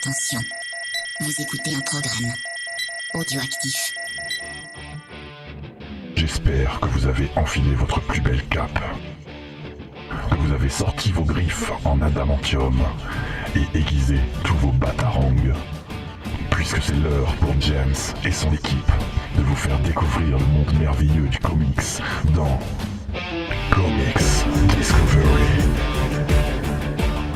Attention, vous écoutez un programme audioactif. J'espère que vous avez enfilé votre plus belle cape, que vous avez sorti vos griffes en adamantium et aiguisé tous vos batarangs, puisque c'est l'heure pour James et son équipe de vous faire découvrir le monde merveilleux du comics dans Comics Discovery.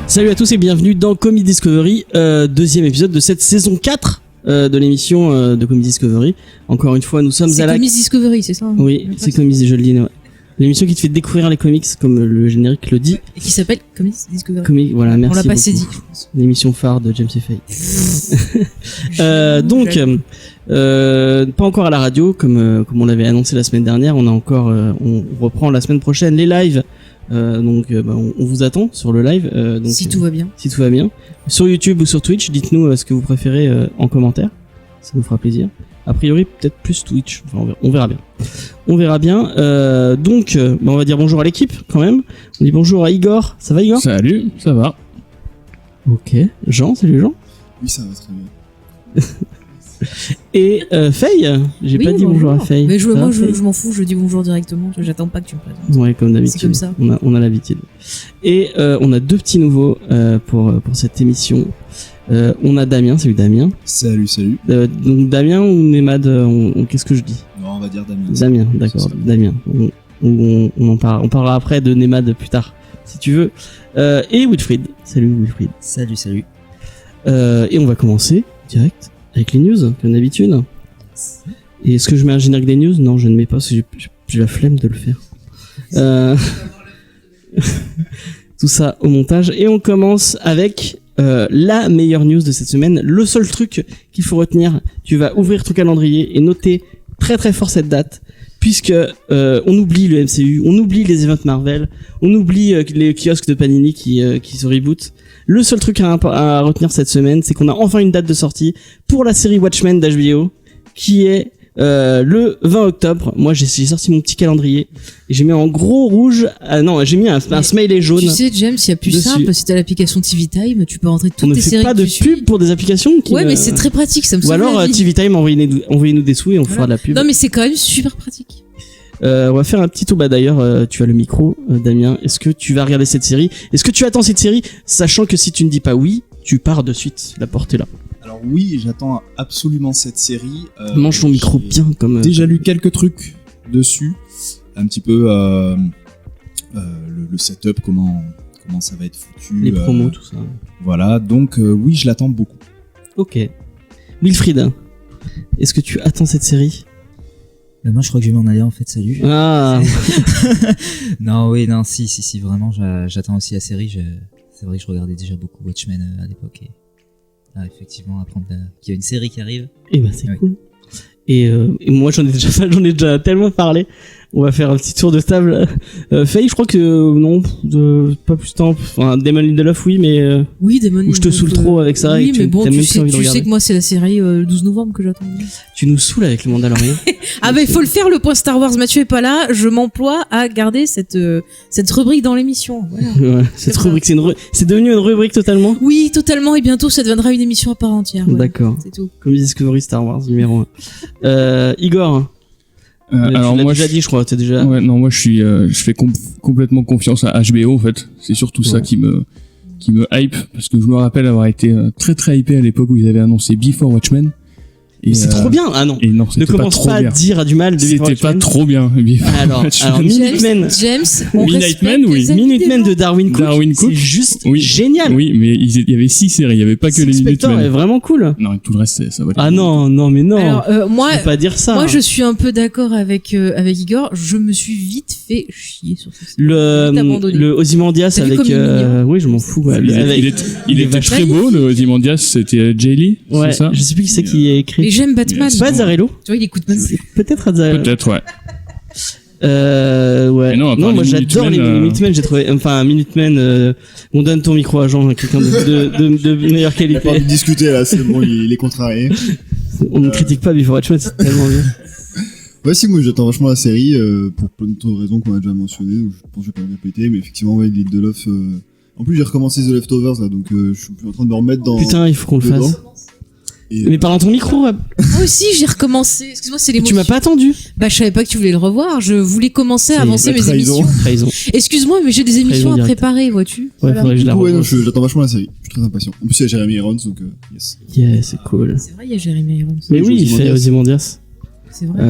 Salut à tous et bienvenue dans Comics Discovery, deuxième épisode de cette saison 4 de l'émission de Comics Discovery. Encore une fois, nous sommes à la... C'est Comics Discovery, c'est ça? Oui, c'est Comics, je le dis. Ouais. L'émission qui te fait découvrir les comics, comme le générique le dit. Et qui s'appelle Comics Discovery. Voilà, merci. On l'a pas beaucoup. assez dit, je pense. L'émission phare de James Fay. Donc, pas encore à la radio, comme on l'avait annoncé la semaine dernière. On reprend la semaine prochaine les lives. On vous attend sur le live. Donc, si tout va bien. Si tout va bien. Sur YouTube ou sur Twitch, dites-nous ce que vous préférez en commentaire. Ça nous fera plaisir. A priori, peut-être plus Twitch. Enfin, on verra bien. On va dire bonjour à l'équipe quand même. On dit bonjour à Igor. Ça va, Igor? Salut, ça va. Ok. Jean, salut Jean. Oui, ça va très bien. Et Faye. J'ai pas dit bonjour à Faye. Mais je m'en fous, je dis bonjour directement. J'attends pas que tu me présentes. Ouais, comme d'habitude. C'est comme ça. On a l'habitude. Et on a deux petits nouveaux pour cette émission. On a Damien. Salut Damien. Salut. Donc Damien ou Nemad, qu'est-ce que je dis? Non, on va dire Damien. Damien, d'accord. Damien. On parlera après de Nemad plus tard, si tu veux. Et Wilfried. Salut Wilfried. Salut. Et on va commencer direct avec les news, comme d'habitude. Et est-ce que je mets un générique des news? Non, je ne mets pas, parce que j'ai la flemme de le faire. Tout ça au montage. Et on commence avec la meilleure news de cette semaine. Le seul truc qu'il faut retenir, tu vas ouvrir ton calendrier et noter très très fort cette date, puisque on oublie le MCU, on oublie les events Marvel, on oublie les kiosques de Panini qui se rebootent. Le seul truc à retenir cette semaine, c'est qu'on a enfin une date de sortie pour la série Watchmen d'HBO, qui est le 20 octobre. Moi, j'ai sorti mon petit calendrier et j'ai mis en gros rouge. J'ai mis un smiley jaune. Tu sais, James, il y a plus dessus. simple. Si t'as l'application TV Time, tu peux rentrer toutes tes séries. On ne fait pas de pub pour des applications. Ouais, mais c'est très pratique. Ça me Ou sauve alors la vie. TV Time, envoyez-nous des sous et on fera de la pub. Non, mais c'est quand même super pratique. On va faire un petit tour. D'ailleurs, tu as le micro, Damien. Est-ce que tu vas regarder cette série? Est-ce que tu attends cette série, sachant que si tu ne dis pas oui, tu pars de suite. La porte est là. Alors oui, j'attends absolument cette série. Mange ton micro bien comme... Déjà lu quelques trucs dessus. Un petit peu le setup, comment ça va être foutu. Les promos, tout ça. Voilà, donc oui, je l'attends beaucoup. Ok. Wilfried, est-ce que tu attends cette série? Moi, je crois que je vais m'en aller en fait. Salut. Ah. Si, vraiment, j'attends aussi la série. C'est vrai que je regardais déjà beaucoup Watchmen à l'époque. Et effectivement, apprendre qu'il y a une série qui arrive. Et bah c'est cool. Et moi j'en ai déjà tellement parlé. On va faire un petit tour de table. Faye, je crois que non, pas plus de temps. Enfin, Damon Lindelof, oui, mais oui, Damon où je te saoule trop avec ça. Oui, et mais bon, tu sais regarder. que moi c'est la série le 12 novembre que j'attends. Tu nous saoules avec le Mandalorian. Ah bah il faut le faire, le point Star Wars. Mathieu est pas là, je m'emploie à garder cette rubrique dans l'émission. Voilà. Ouais, cette rubrique, c'est devenu une rubrique totalement. Oui, totalement, et bientôt ça deviendra une émission à part entière. Voilà. D'accord. C'est tout. Comme Discovery Star Wars numéro 1. Igor. Alors tu l'as moi, déjà dit, je crois. T'es déjà. Ouais, non, moi je fais complètement confiance à HBO en fait. C'est surtout ça qui me hype, parce que je me rappelle avoir été très très hypé à l'époque où ils avaient annoncé Before Watchmen. Et c'est trop bien. Ah non. Et non, ne commence pas à dire du mal de Before C'était pas Watchmen. trop bien. Alors Minutemen. James, Minutemen de Darwin Cook. C'est juste génial. Oui, mais il y avait 6 séries, il y avait pas que les Minutemen. est vraiment cool. Non, tout le reste ça va. Ah non, mais non. Alors moi, faut pas dire ça. Moi, je suis un peu d'accord avec Igor. Je me suis vite fait chier sur ça. Le Ozymandias avec. Oui, je m'en fous. Ouais, il était très beau. Le Ozymandias, c'était Jay Lee. Ouais. C'est ça. Je sais plus qui c'est qui a écrit. Et j'aime Batman. C'est pas Azzarello. Tu vois, il écoute même. Peut-être Azzarello. Peut-être, ouais. Ouais. Non, moi j'adore les Minutemen. J'ai trouvé. Enfin, Minutemen. On donne ton micro à Jean, quelqu'un de meilleure qualité. Pas de discuter là, c'est bon, il est contrarié. On ne critique pas Before Watchmen, c'est tellement bien. Ouais, si, moi j'attends vachement la série pour plein de raisons qu'on a déjà mentionnées, donc je pense que je vais pas me répéter, mais effectivement, ouais, Lindelof, En plus, j'ai recommencé The Leftovers là, donc je suis en train de me remettre dans. Putain, il faut qu'on le dedans. fasse. Et, Mais parle dans ton micro, Rab. Moi aussi, j'ai recommencé. Excuse-moi, c'est l'émotion. Tu m'as pas attendu. Bah, je savais pas que tu voulais le revoir. Je voulais commencer à C'est avancer la mes trahison. émissions. Trahison. Excuse-moi, mais j'ai des émissions à Trahison directe. préparer, vois-tu. Ouais, Voilà. faudrait que je du la coup, ouais, non, revoie. j'attends vachement la série. Je suis très impatient. En plus, il y a Jeremy Irons, donc yes. Yeah, c'est cool. C'est vrai, il y a Jérémy Irons. Mais oui, il fait Ozymandias. Ozymandias. C'est vrai.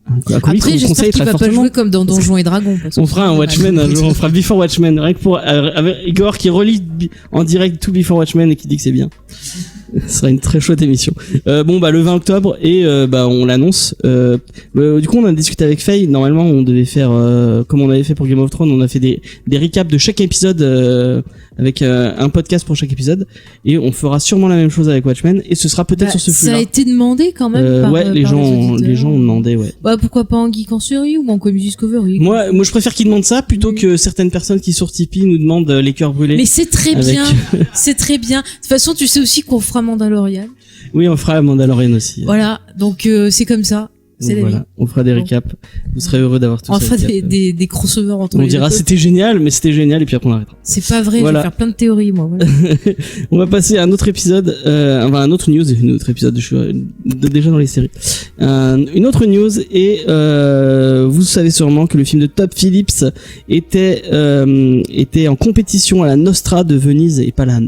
Après, Après, j'espère qu'il va pas jouer comme dans Donjons et Dragons. parce que On fera un Watchmen un jour, on fera Before Watchmen, rien que pour, avec Igor qui relit en direct tout Before Watchmen et qui dit que c'est bien. Ce sera une très chouette émission. Bon, bah, le 20 octobre, et, bah, on l'annonce. Du coup, on a discuté avec Faye. Normalement, on devait faire, comme on avait fait pour Game of Thrones, on a fait des recaps de chaque épisode, avec un podcast pour chaque épisode. Et on fera sûrement la même chose avec Watchmen, et ce sera peut-être sur ce ça a flux-là. été demandé quand même. Par, Ouais, les par gens auditeurs. ont demandé, ouais. Bah, pourquoi pas en Geek en série ou en Comedy Discovery. Moi, je préfère qu'ils demandent ça plutôt que certaines personnes qui sur Tipeee nous demandent les cœurs brûlés. Mais c'est très Avec- bien. C'est très bien. De toute façon, tu sais aussi qu'on fera Mandalorian. Oui, on fera Mandalorian aussi. Voilà. Donc, c'est comme ça. C'est Donc la voilà, vie. on fera des récaps. Vous serez heureux d'avoir tout On ça. fera des crossovers entre On les dira deux. c'était génial, mais c'était génial, et puis après on arrêtera. C'est pas vrai, Voilà. je vais faire plein de théories, moi. Voilà. On va passer à un autre épisode, enfin un autre news, un autre épisode, je suis déjà dans les séries. Une autre news, et vous savez sûrement que le film de Todd Phillips était en compétition à la Nostra de Venise, et pas la...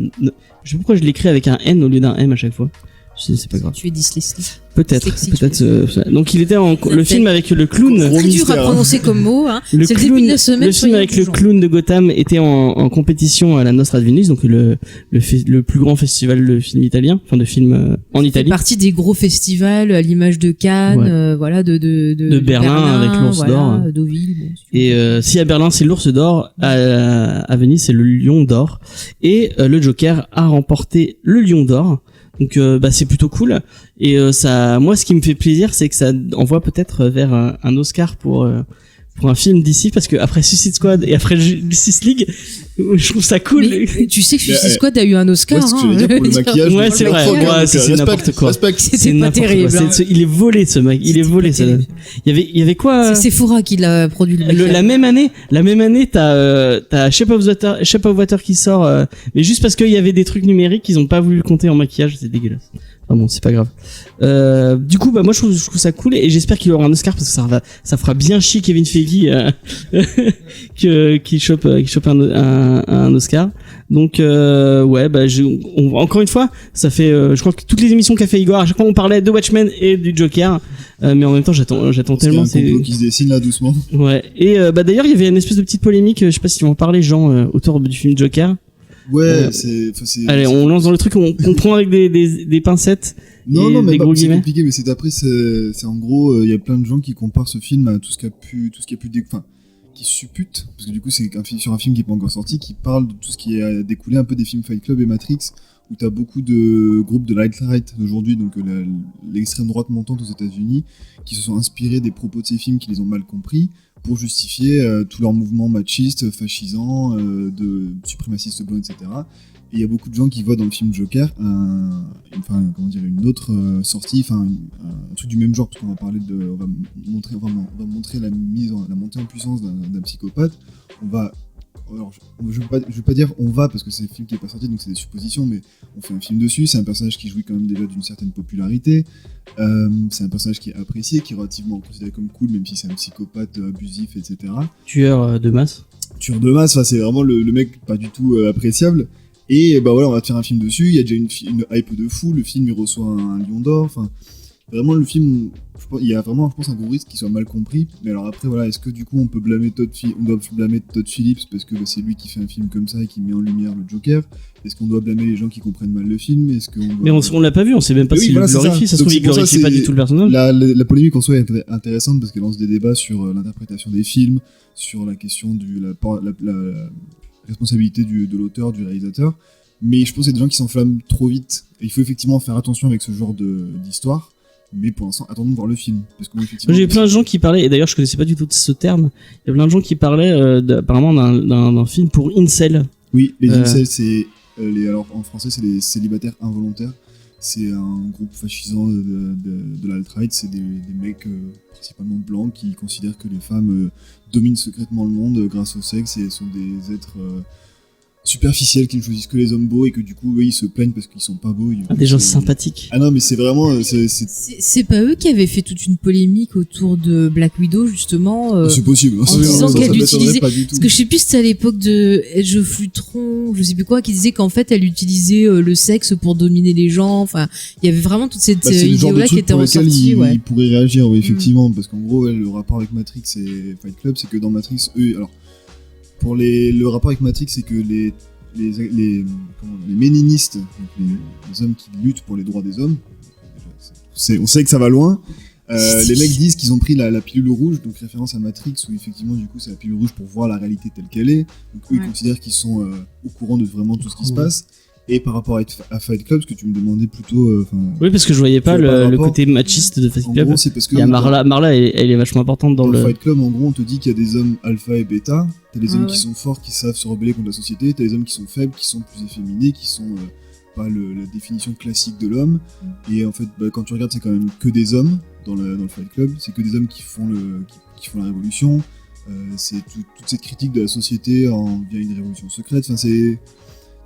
Je sais pas pourquoi je l'écris avec un N au lieu d'un M à chaque fois. C'est pas grave. Tu es dyslexique. Peut-être, Dyslexique, peut-être. Donc il était le film avec le clown. Très dur mystère, à hein. prononcer comme mot, hein. Le C'est le clown, début de la semaine. le film soyez avec le indulgents. clown de Gotham était en compétition à la Nostra de Venise, donc le plus grand festival de films italien, enfin de films en C'est Italie. partie des gros festivals à l'image de Cannes, Ouais. voilà, de Berlin avec l'ours voilà, d'or. Deauville. Bon, si tu Et si à Berlin c'est l'ours d'or, à Venise c'est le lion d'or. Et le Joker a remporté le lion d'or. Donc bah c'est plutôt cool. Et ça, moi ce qui me fait plaisir, c'est que ça envoie peut-être vers un Oscar pour un film d'ici, parce que après Suicide Squad et après Justice League, je trouve ça cool. Mais tu sais que Mais, Suicide Squad a eu un Oscar. Ouais, c'est ce que j'allais dire pour le maquillage. Ouais, le c'est vrai. programme, Ouais, donc, c'est respect, n'importe quoi. respect. C'était C'est pas n'importe quoi. terrible. hein. Il est volé ce mec. Il est C'était volé. pas Ça. terrible. Il y avait quoi C'est Sephora qui l'a produit le la maquillage. même année, t'as Shape of Water qui sort, mais juste parce qu'il y avait des trucs numériques, ils ont pas voulu le compter en maquillage, c'est dégueulasse. Enfin bon, c'est pas grave. Du coup, bah moi je trouve ça cool, et j'espère qu'il aura un Oscar, parce que ça fera bien chier Kevin Feige qu'il chope un Oscar. Donc ouais, bah encore une fois, ça fait je crois que toutes les émissions qu'a fait Igor, à chaque fois on parlait de Watchmen et du Joker, mais en même temps j'attends tellement. C'est un complot qui se dessine là doucement. Ouais. Et bah d'ailleurs il y avait une espèce de petite polémique, je sais pas si vont en parler Jean, autour du film Joker. Ouais, Allez, on lance dans le truc, on prend avec des pincettes. Non, et non, mais des pas, gros c'est guillemets. compliqué, mais c'est après, c'est en gros, il y a plein de gens qui comparent ce film à tout ce qui a pu enfin, qui suppute, parce que du coup, c'est sur un film qui est pas encore sorti, qui parle de tout ce qui a découlé un peu des films Fight Club et Matrix, où t'as beaucoup de groupes de l'alt-right d'aujourd'hui, donc l'extrême droite montante aux États-Unis, qui se sont inspirés des propos de ces films, qui les ont mal compris, pour justifier tous leurs mouvements machistes, fascisants, de suprémacistes blancs, etc. Et il y a beaucoup de gens qui voient dans le film Joker une autre sortie, un truc du même genre, parce qu'on va parler on va montrer la montée en puissance d'un psychopathe. Je veux pas dire on va, parce que c'est un film qui est pas sorti, donc c'est des suppositions, mais on fait un film dessus. C'est un personnage qui jouit quand même déjà d'une certaine popularité. C'est un personnage qui est apprécié, qui est relativement considéré comme cool, même si c'est un psychopathe abusif, etc. Tueur de masse. Tueur de masse, c'est vraiment le mec pas du tout appréciable. Et bah voilà, on va te faire un film dessus. Il y a déjà une hype de fou. Le film il reçoit un lion d'or. Enfin, vraiment le film, il y a vraiment, je pense, un gros risque qu'il soit mal compris. Mais alors après, voilà, est-ce que du coup on peut blâmer Todd Phillips parce que c'est lui qui fait un film comme ça et qui met en lumière le Joker? Est-ce qu'on doit blâmer les gens qui comprennent mal le film? Est-ce qu'on doit... Mais on l'a pas vu, on sait même pas Oui, s'il voilà, le c'est glorifie. Ça se Donc trouve, il c'est pour ça, glorifie pas c'est- du tout le personnage. La polémique en soi est intéressante parce qu'elle lance des débats sur l'interprétation des films, sur la question de la responsabilité de l'auteur, du réalisateur. Mais je pense qu'il y a des gens qui s'enflamment trop vite. Et il faut effectivement faire attention avec ce genre d'histoire. Mais pour l'instant, attendons de voir le film. Parce que moi, effectivement, Moi, j'ai plein de gens qui parlaient, et d'ailleurs je connaissais pas du tout ce terme, il y a plein de gens qui parlaient apparemment d'un film pour incel. Oui, les incels, c'est alors en français, c'est les célibataires involontaires. C'est un groupe fascisant de l'alt-right. C'est des mecs principalement blancs qui considèrent que les femmes dominent secrètement le monde grâce au sexe et sont des êtres superficiels qui ne choisissent que les hommes beaux et que du coup eux, ils se plaignent parce qu'ils sont pas beaux. Des gens sympathiques. Ah non, mais c'est vraiment C'est pas eux qui avaient fait toute une polémique autour de Black Widow justement c'est possible. en disant Ça qu'elle m'étonnerait utilisait pas du tout. parce que je sais plus si c'était à l'époque de Edge of Ultron, je sais plus quoi, qui disait qu'en fait elle utilisait le sexe pour dominer les gens. Enfin, il y avait vraiment toute cette C'est le genre de idée-là qui truc était pour lequel ressortie. il pourrait réagir, oui, effectivement, parce qu'en gros, ouais, le rapport avec Matrix et Fight Club, c'est que dans Matrix, eux, alors, le rapport avec Matrix, c'est que les méninistes, donc les hommes qui luttent pour les droits des hommes, on sait que ça va loin. Les mecs disent qu'ils ont pris la pilule rouge, donc référence à Matrix, où effectivement du coup c'est la pilule rouge pour voir la réalité telle qu'elle est. Donc eux ils considèrent qu'ils sont au courant de vraiment tout ce qui se passe. Et par rapport à Fight Club, ce que tu me demandais plutôt, Oui, parce que je voyais pas tu vois, par le rapport, côté machiste de Fight en Club. gros c'est parce que Il y a Marla, elle est vachement importante dans le. Fight Club, en gros, on te dit qu'il y a des hommes alpha et bêta. T'as les hommes Ouais. qui sont forts, qui savent se rebeller contre la société. T'as les hommes qui sont faibles, qui sont plus efféminés, qui sont pas la définition classique de l'homme. Et en fait, quand tu regardes, c'est quand même que des hommes dans le Fight Club. C'est que des hommes qui font la révolution. C'est toute cette critique de la société via une révolution secrète. Enfin, c'est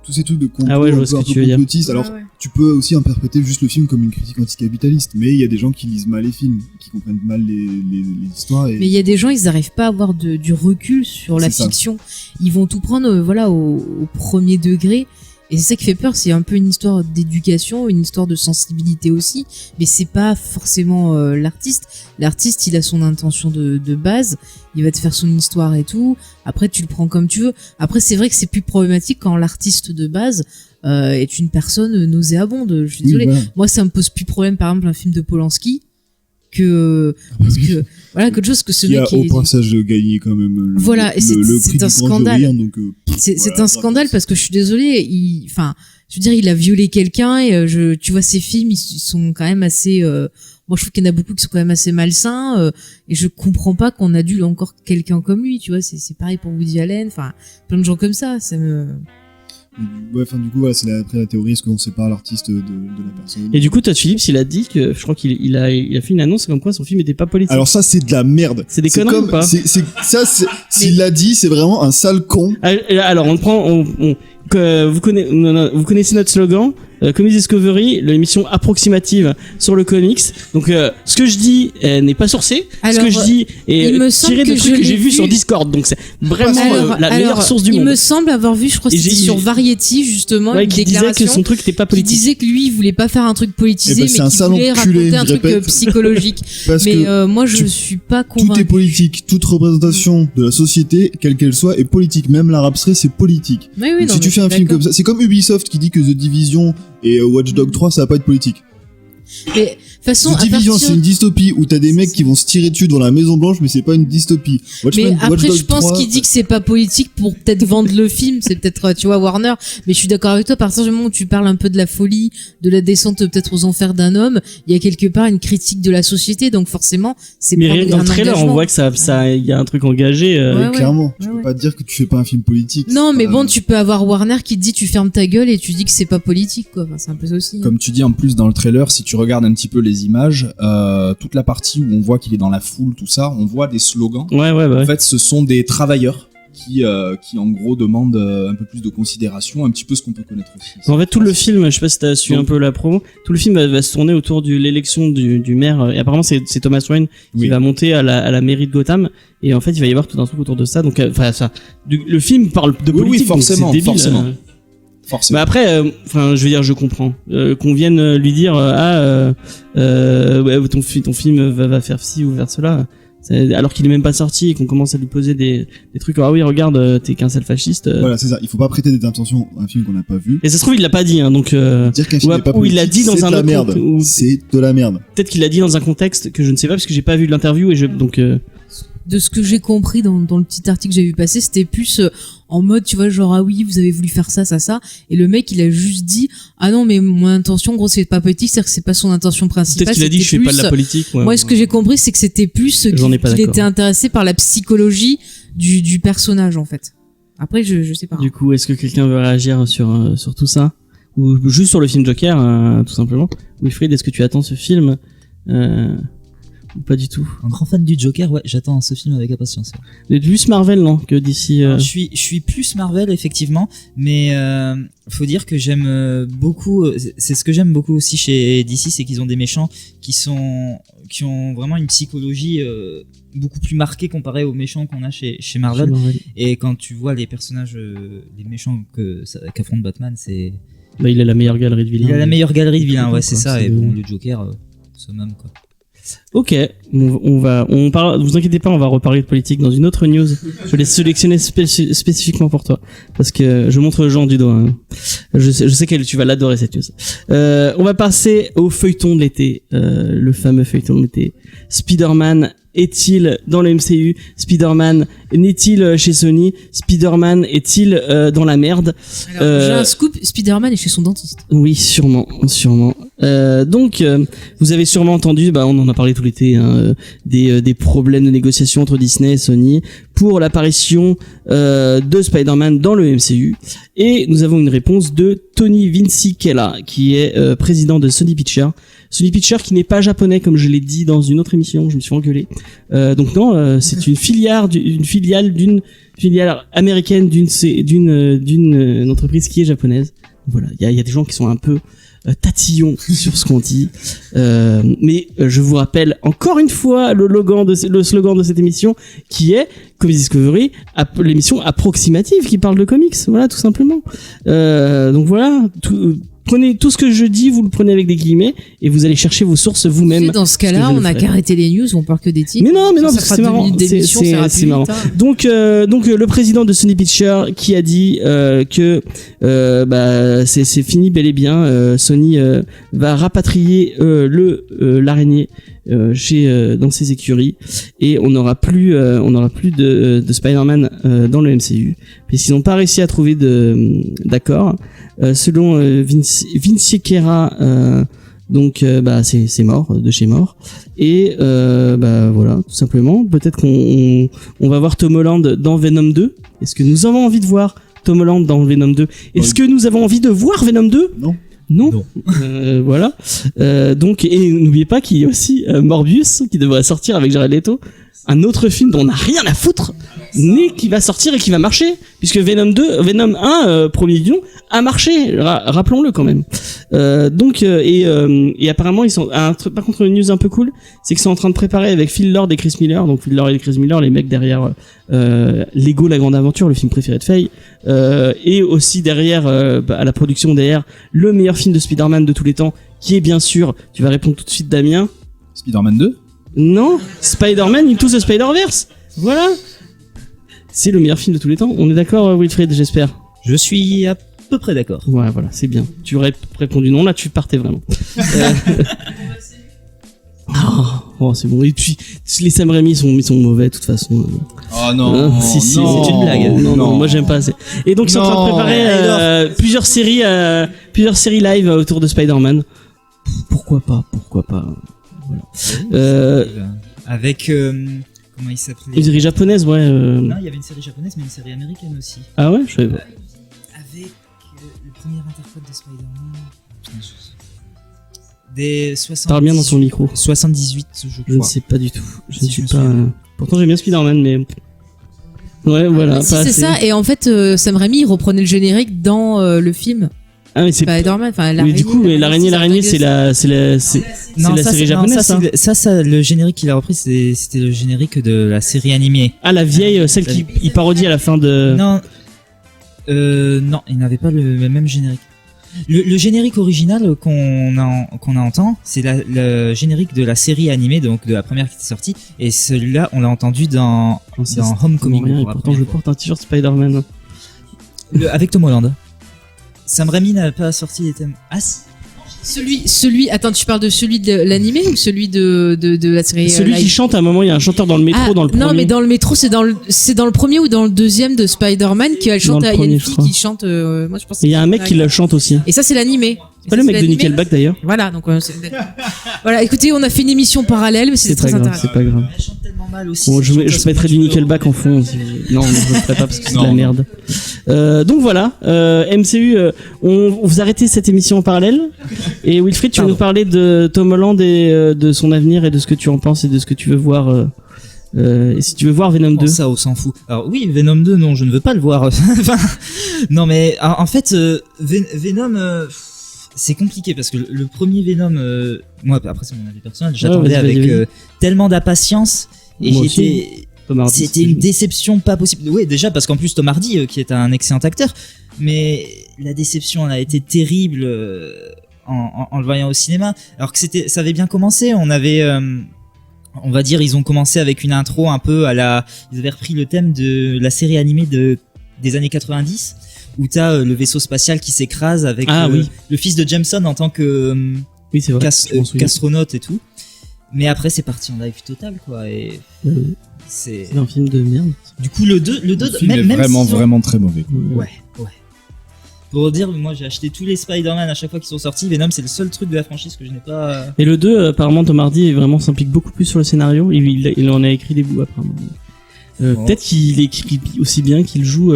tous ces trucs de complot Ah ouais, je vois un ce peu que tu veux dire. complotistes. Alors, tu peux aussi interpréter juste le film comme une critique anticapitaliste, mais il y a des gens qui lisent mal les films, qui comprennent mal les histoires. Et Mais il y a des gens, ils n'arrivent pas à avoir du recul sur la C'est ça. fiction. Ils vont tout prendre, au premier degré. Et c'est ça qui fait peur, c'est un peu une histoire d'éducation, une histoire de sensibilité aussi, mais c'est pas forcément l'artiste. L'artiste, il a son intention de base, il va te faire son histoire et tout. Après, tu le prends comme tu veux. Après, c'est vrai que c'est plus problématique quand l'artiste de base est une personne nauséabonde. Je suis Oui, désolée. voilà. Moi, ça me pose plus problème, par exemple, un film de Polanski que parce que voilà, quelque chose que ce qui a mec au est passage gagné quand même Voilà, et c'est le c'est prix un du grand scandale. jury, hein, donc, c'est voilà, un scandale parce que je suis désolée, enfin, je veux dire, il a violé quelqu'un et tu vois ces films, ils sont quand même assez. Moi, je trouve qu'il y en a beaucoup qui sont quand même assez malsains et je comprends pas qu'on adule encore quelqu'un comme lui. Tu vois, c'est pareil pour Woody Allen, enfin, plein de gens comme ça. Ça me. ouais, enfin, du coup, voilà, c'est après la théorie, est-ce qu'on sépare l'artiste de la personne. Et du coup, Todd Phillips, il a dit que, je crois qu'il a fait une annonce comme quoi son film était pas politique. Alors ça, c'est de la merde. C'est des conneries ou pas S'il l'a dit, c'est vraiment un sale con. Alors, vous connaissez notre slogan, Comics Discovery, l'émission approximative sur le comics. Donc, ce que je dis n'est pas sourcé. Ce Alors, que je dis est il me semble tiré de que trucs je que j'ai l'ai vus vu. sur Discord. Donc, c'est vraiment la meilleure Alors, source du il monde. me semble avoir vu, je crois que Et c'était j'ai- sur Variety justement, Ouais, une qui disait déclaration que son truc n'était pas qui politique. disait que lui, il voulait pas faire un truc politisé, Eh ben, c'est mais un qu'il sale voulait enculé, raconter un je truc répète. psychologique. Parce Mais que moi, je tu- suis pas tout est convaincu. politique, toute représentation de la société, quelle qu'elle soit, est politique. Même l'art abstrait, c'est politique. Oui, oui, Donc, non, si mais tu fais un je suis film d'accord. comme ça, c'est comme Ubisoft qui dit que The Division et Watch Dogs 3, ça va pas être politique. Mais de toute façon, The à Division, partir... c'est une dystopie où t'as des mecs qui vont se tirer dessus dans la Maison Blanche, mais c'est pas une dystopie. Mais Watch après, Dogs je pense 3, qu'il dit que c'est pas politique pour peut-être vendre le film. C'est peut-être, tu vois, Warner. Mais je suis d'accord avec toi. À partir du moment où tu parles un peu de la folie, de la descente peut-être aux enfers d'un homme, il y a quelque part une critique de la société. Donc forcément, c'est Mais prendre rien que dans un le trailer, on engagement. voit que il y a un truc engagé. Ouais, ouais. clairement, tu Ouais, peux ouais. pas te dire que tu fais pas un film politique. Non, c'est mais pas- bon, tu peux avoir Warner qui te dit tu fermes ta gueule et tu dis que c'est pas politique, quoi. Enfin, c'est un peu ça aussi. Comme tu dis en plus dans le trailer, si tu regardes un petit peu les images, toute la partie où on voit qu'il est dans la foule, tout ça, on voit des slogans. Ouais. En fait, ce sont des travailleurs qui en gros demandent un peu plus de considération, un petit peu ce qu'on peut connaître aussi. En fait, tout le film, je sais pas si t'as suivi un peu la promo, tout le film va se tourner autour de l'élection du maire. Et apparemment, c'est Thomas Wayne qui Oui. va monter à la mairie de Gotham. Et en fait, il va y avoir tout un truc autour de ça. Donc, le film parle de Oui, politique. donc forcément, c'est débile, forcément. Forcément. Mais après, je veux dire, je comprends qu'on vienne lui dire ouais, ton film va faire ci ou faire cela. Alors qu'il est même pas sorti et qu'on commence à lui poser des trucs. Ah oui, regarde, t'es qu'un sale fasciste. Voilà, c'est ça. Il faut pas prêter des intentions à un film qu'on n'a pas vu. Et ça se trouve, il l'a pas dit. Hein, donc Dire qu'un film n'est pas ou il l'a politique, dit dans c'est un de la autre merde. compte, ou- C'est de la merde. peut-être qu'il l'a dit dans un contexte que je ne sais pas parce que j'ai pas vu l'interview et donc De ce que j'ai compris dans le petit article que j'ai vu passer, c'était plus en mode, tu vois, genre, ah oui, vous avez voulu faire ça. Et le mec, il a juste dit, ah non, mais mon intention, gros, c'est pas politique, c'est-à-dire que c'est pas son intention principale. peut-être qu'il a dit je c'était fais pas de la plus- politique. Ouais. Moi, ce que j'ai compris, c'est que c'était plus J'en ai pas qu'il d'accord. était intéressé par la psychologie du personnage, en fait. Après, je sais pas. Du coup, est-ce que quelqu'un veut réagir sur tout ça ou juste sur le film Joker, tout simplement? Wilfried, est-ce que tu attends ce film Ou pas du tout. Un grand fan du Joker, ouais, j'attends ce film avec impatience. Les plus Marvel, non, que d'ici. Alors, je suis plus Marvel effectivement, mais faut dire que j'aime beaucoup. C'est ce que j'aime beaucoup aussi chez DC, c'est qu'ils ont des méchants qui ont vraiment une psychologie beaucoup plus marquée comparée aux méchants qu'on a chez Marvel. Et quand tu vois les personnages, les méchants qu'affronte Batman, c'est. Bah, il a la meilleure galerie de vilains. Il a la meilleure galerie de vilains, ouais, c'est ça. Et bon, bon. le Joker, summum quoi. Ok, on parle. Vous inquiétez pas, on va reparler de politique dans une autre news. Je l'ai sélectionné spécifiquement pour toi parce que je montre Jean du doigt. Hein. Je sais que tu vas l'adorer cette news. On va passer au feuilleton de l'été, le fameux feuilleton de l'été. Spider-Man est-il dans le MCU? Spider-Man n'est-il chez Sony? Spider-Man est-il dans la merde? Alors, j'ai un scoop, Spider-Man est chez son dentiste. Oui, sûrement. Donc, vous avez sûrement entendu, on en a parlé tout l'été, hein, des problèmes de négociation entre Disney et Sony pour l'apparition de Spider-Man dans le MCU. Et nous avons une réponse de Tony Vinciquella, qui est président de Sony Pictures. Sony Pictures qui n'est pas japonais, comme je l'ai dit dans une autre émission, je me suis engueulé. Donc non, c'est une filiale d'une filiale américaine d'une entreprise qui est japonaise. Voilà, il y a des gens qui sont un peu tatillons sur ce qu'on dit. Mais je vous rappelle encore une fois le slogan de cette émission qui est Comics Discovery, l'émission approximative qui parle de comics. Voilà, tout simplement. Donc voilà, prenez tout ce que je dis, vous le prenez avec des guillemets et vous allez chercher vos sources vous-même. Dans ce cas-là, on a qu'à arrêter les news, on parle que des titres. Mais non, ça parce que fera c'est 2 marrant. minutes d'émission, ça ira plus C'est marrant. vite, hein. Donc le président de Sony Pictures qui a dit que c'est fini bel et bien. Sony va rapatrier l'araignée dans ses écuries et on n'aura plus de Spider-Man dans le MCU puisqu'ils n'ont pas réussi à trouver d'accord. Selon Vinciquella, c'est mort de chez mort et voilà, tout simplement. Peut-être qu'on va voir Tom Holland dans Venom 2. Est-ce que nous avons envie de voir Tom Holland dans Venom 2? Est-ce que nous avons envie de voir Venom 2? Non. Voilà. Donc, et n'oubliez pas qu'il y a aussi Morbius qui devrait sortir avec Jared Leto, un autre film dont on n'a rien à foutre, mais qui va sortir et qui va marcher, puisque Venom 1, premier du nom, a marché, rappelons-le quand même. Et apparemment ils sont, par contre une news un peu cool, c'est qu'ils sont en train de préparer avec Phil Lord et Chris Miller, donc Phil Lord et Chris Miller, les mecs derrière Lego La Grande Aventure, le film préféré de Faye, et aussi derrière à la production derrière le meilleur film de Spider-Man de tous les temps, qui est bien sûr, tu vas répondre tout de suite Damien, Spider-Man 2. Non, Spider-Man Into the Spider-Verse. Voilà. C'est le meilleur film de tous les temps. On est d'accord, Wilfried, j'espère. Je suis à peu près d'accord. Ouais, voilà, c'est bien. Tu aurais répondu non, là tu partais vraiment. Oh, c'est bon. Et puis les Sam Raimi sont mauvais de toute façon. Oh non. Si, c'est une blague. Non, moi j'aime pas assez. Et donc ils sont en train de préparer plusieurs séries live autour de Spider-Man. Pourquoi pas. Voilà. Avec comment il s'appelait? Une série japonaise, ouais. Non, il y avait une série japonaise, mais une série américaine aussi. Ah ouais, je savais pas. Avec le premier interprète de Spider-Man. Des 70. Parle bien dans ton micro. 78, je crois. Je ne sais pas du tout. Je ne suis me pas. souviens. Pourtant j'aime bien Spider-Man, mais. Ouais, voilà. Si c'est ça, et en fait, Sam Raimi il reprenait le générique dans le film. Ah mais c'est Spider-Man, enfin mais du coup, l'araignée, c'est la série japonaise. Ça, le générique qu'il a repris, c'était le générique de la série animée. Ah, la vieille, celle qui il parodie à la fin de. Non, il n'avait pas le même générique. Le générique original qu'on entend, c'est le générique de la série animée, donc de la première qui était sortie, et celui-là, on l'a entendu dans Homecoming. Rien, et pourtant, je porte un t-shirt Spider-Man. Avec Tom Holland. Sam Raimi n'a pas sorti les thèmes. Ah si. Celui, attends, tu parles de celui de l'animé ou celui de la série Celui live? qui chante à un moment, il y a un chanteur dans le métro, dans le premier. Non, mais dans le métro, c'est dans le premier ou dans le deuxième de Spider-Man qui elle chante, il y a une fille qui chante, moi je pense. Il y a un mec qui le chante aussi. Et ça, c'est l'animé. C'est pas le mec de Nickelback d'ailleurs. Voilà, donc voilà, écoutez, on a fait une émission parallèle, mais c'est très intéressant. C'est pas grave. Elle chante tellement normal aussi. Bon, je mettrai du Nickelback en fond. Non, je le ferai pas parce que c'est de la merde. Donc voilà, MCU, on vous arrêtez cette émission en parallèle. Et Wilfried, tu vas nous parler de Tom Holland et de son avenir et de ce que tu en penses et de ce que tu veux voir. Et si tu veux voir Venom 2. Ça, on s'en fout. Alors oui, Venom 2, non, je ne veux pas le voir. Enfin, non, mais en fait, Venom, c'est compliqué parce que le premier Venom, moi, après c'est mon avis personnel, j'attendais avec tellement d'impatience et Moi j'étais. C'était une déception pas possible. Oui, déjà parce qu'en plus Tom Hardy, qui est un excellent acteur, mais la déception elle a été terrible en le voyant au cinéma. Alors que ça avait bien commencé. On avait, on va dire, ils ont commencé avec une intro un peu ils avaient repris le thème de la série animée des années 90 où t'as le vaisseau spatial qui s'écrase avec le fils de Jameson en tant que c'est vrai, qu'astronaute et tout. Mais après c'est parti en live total quoi et c'est un film de merde. Du coup le 2 même vraiment très mauvais quoi. Ouais. Pour dire, moi j'ai acheté tous les Spider-Man à chaque fois qu'ils sont sortis. Venom c'est le seul truc de la franchise que je n'ai pas. Et le 2 apparemment Tom Hardy vraiment s'implique beaucoup plus sur le scénario. Il en a écrit des bouts apparemment. Peut-être qu'il écrit aussi bien qu'il joue.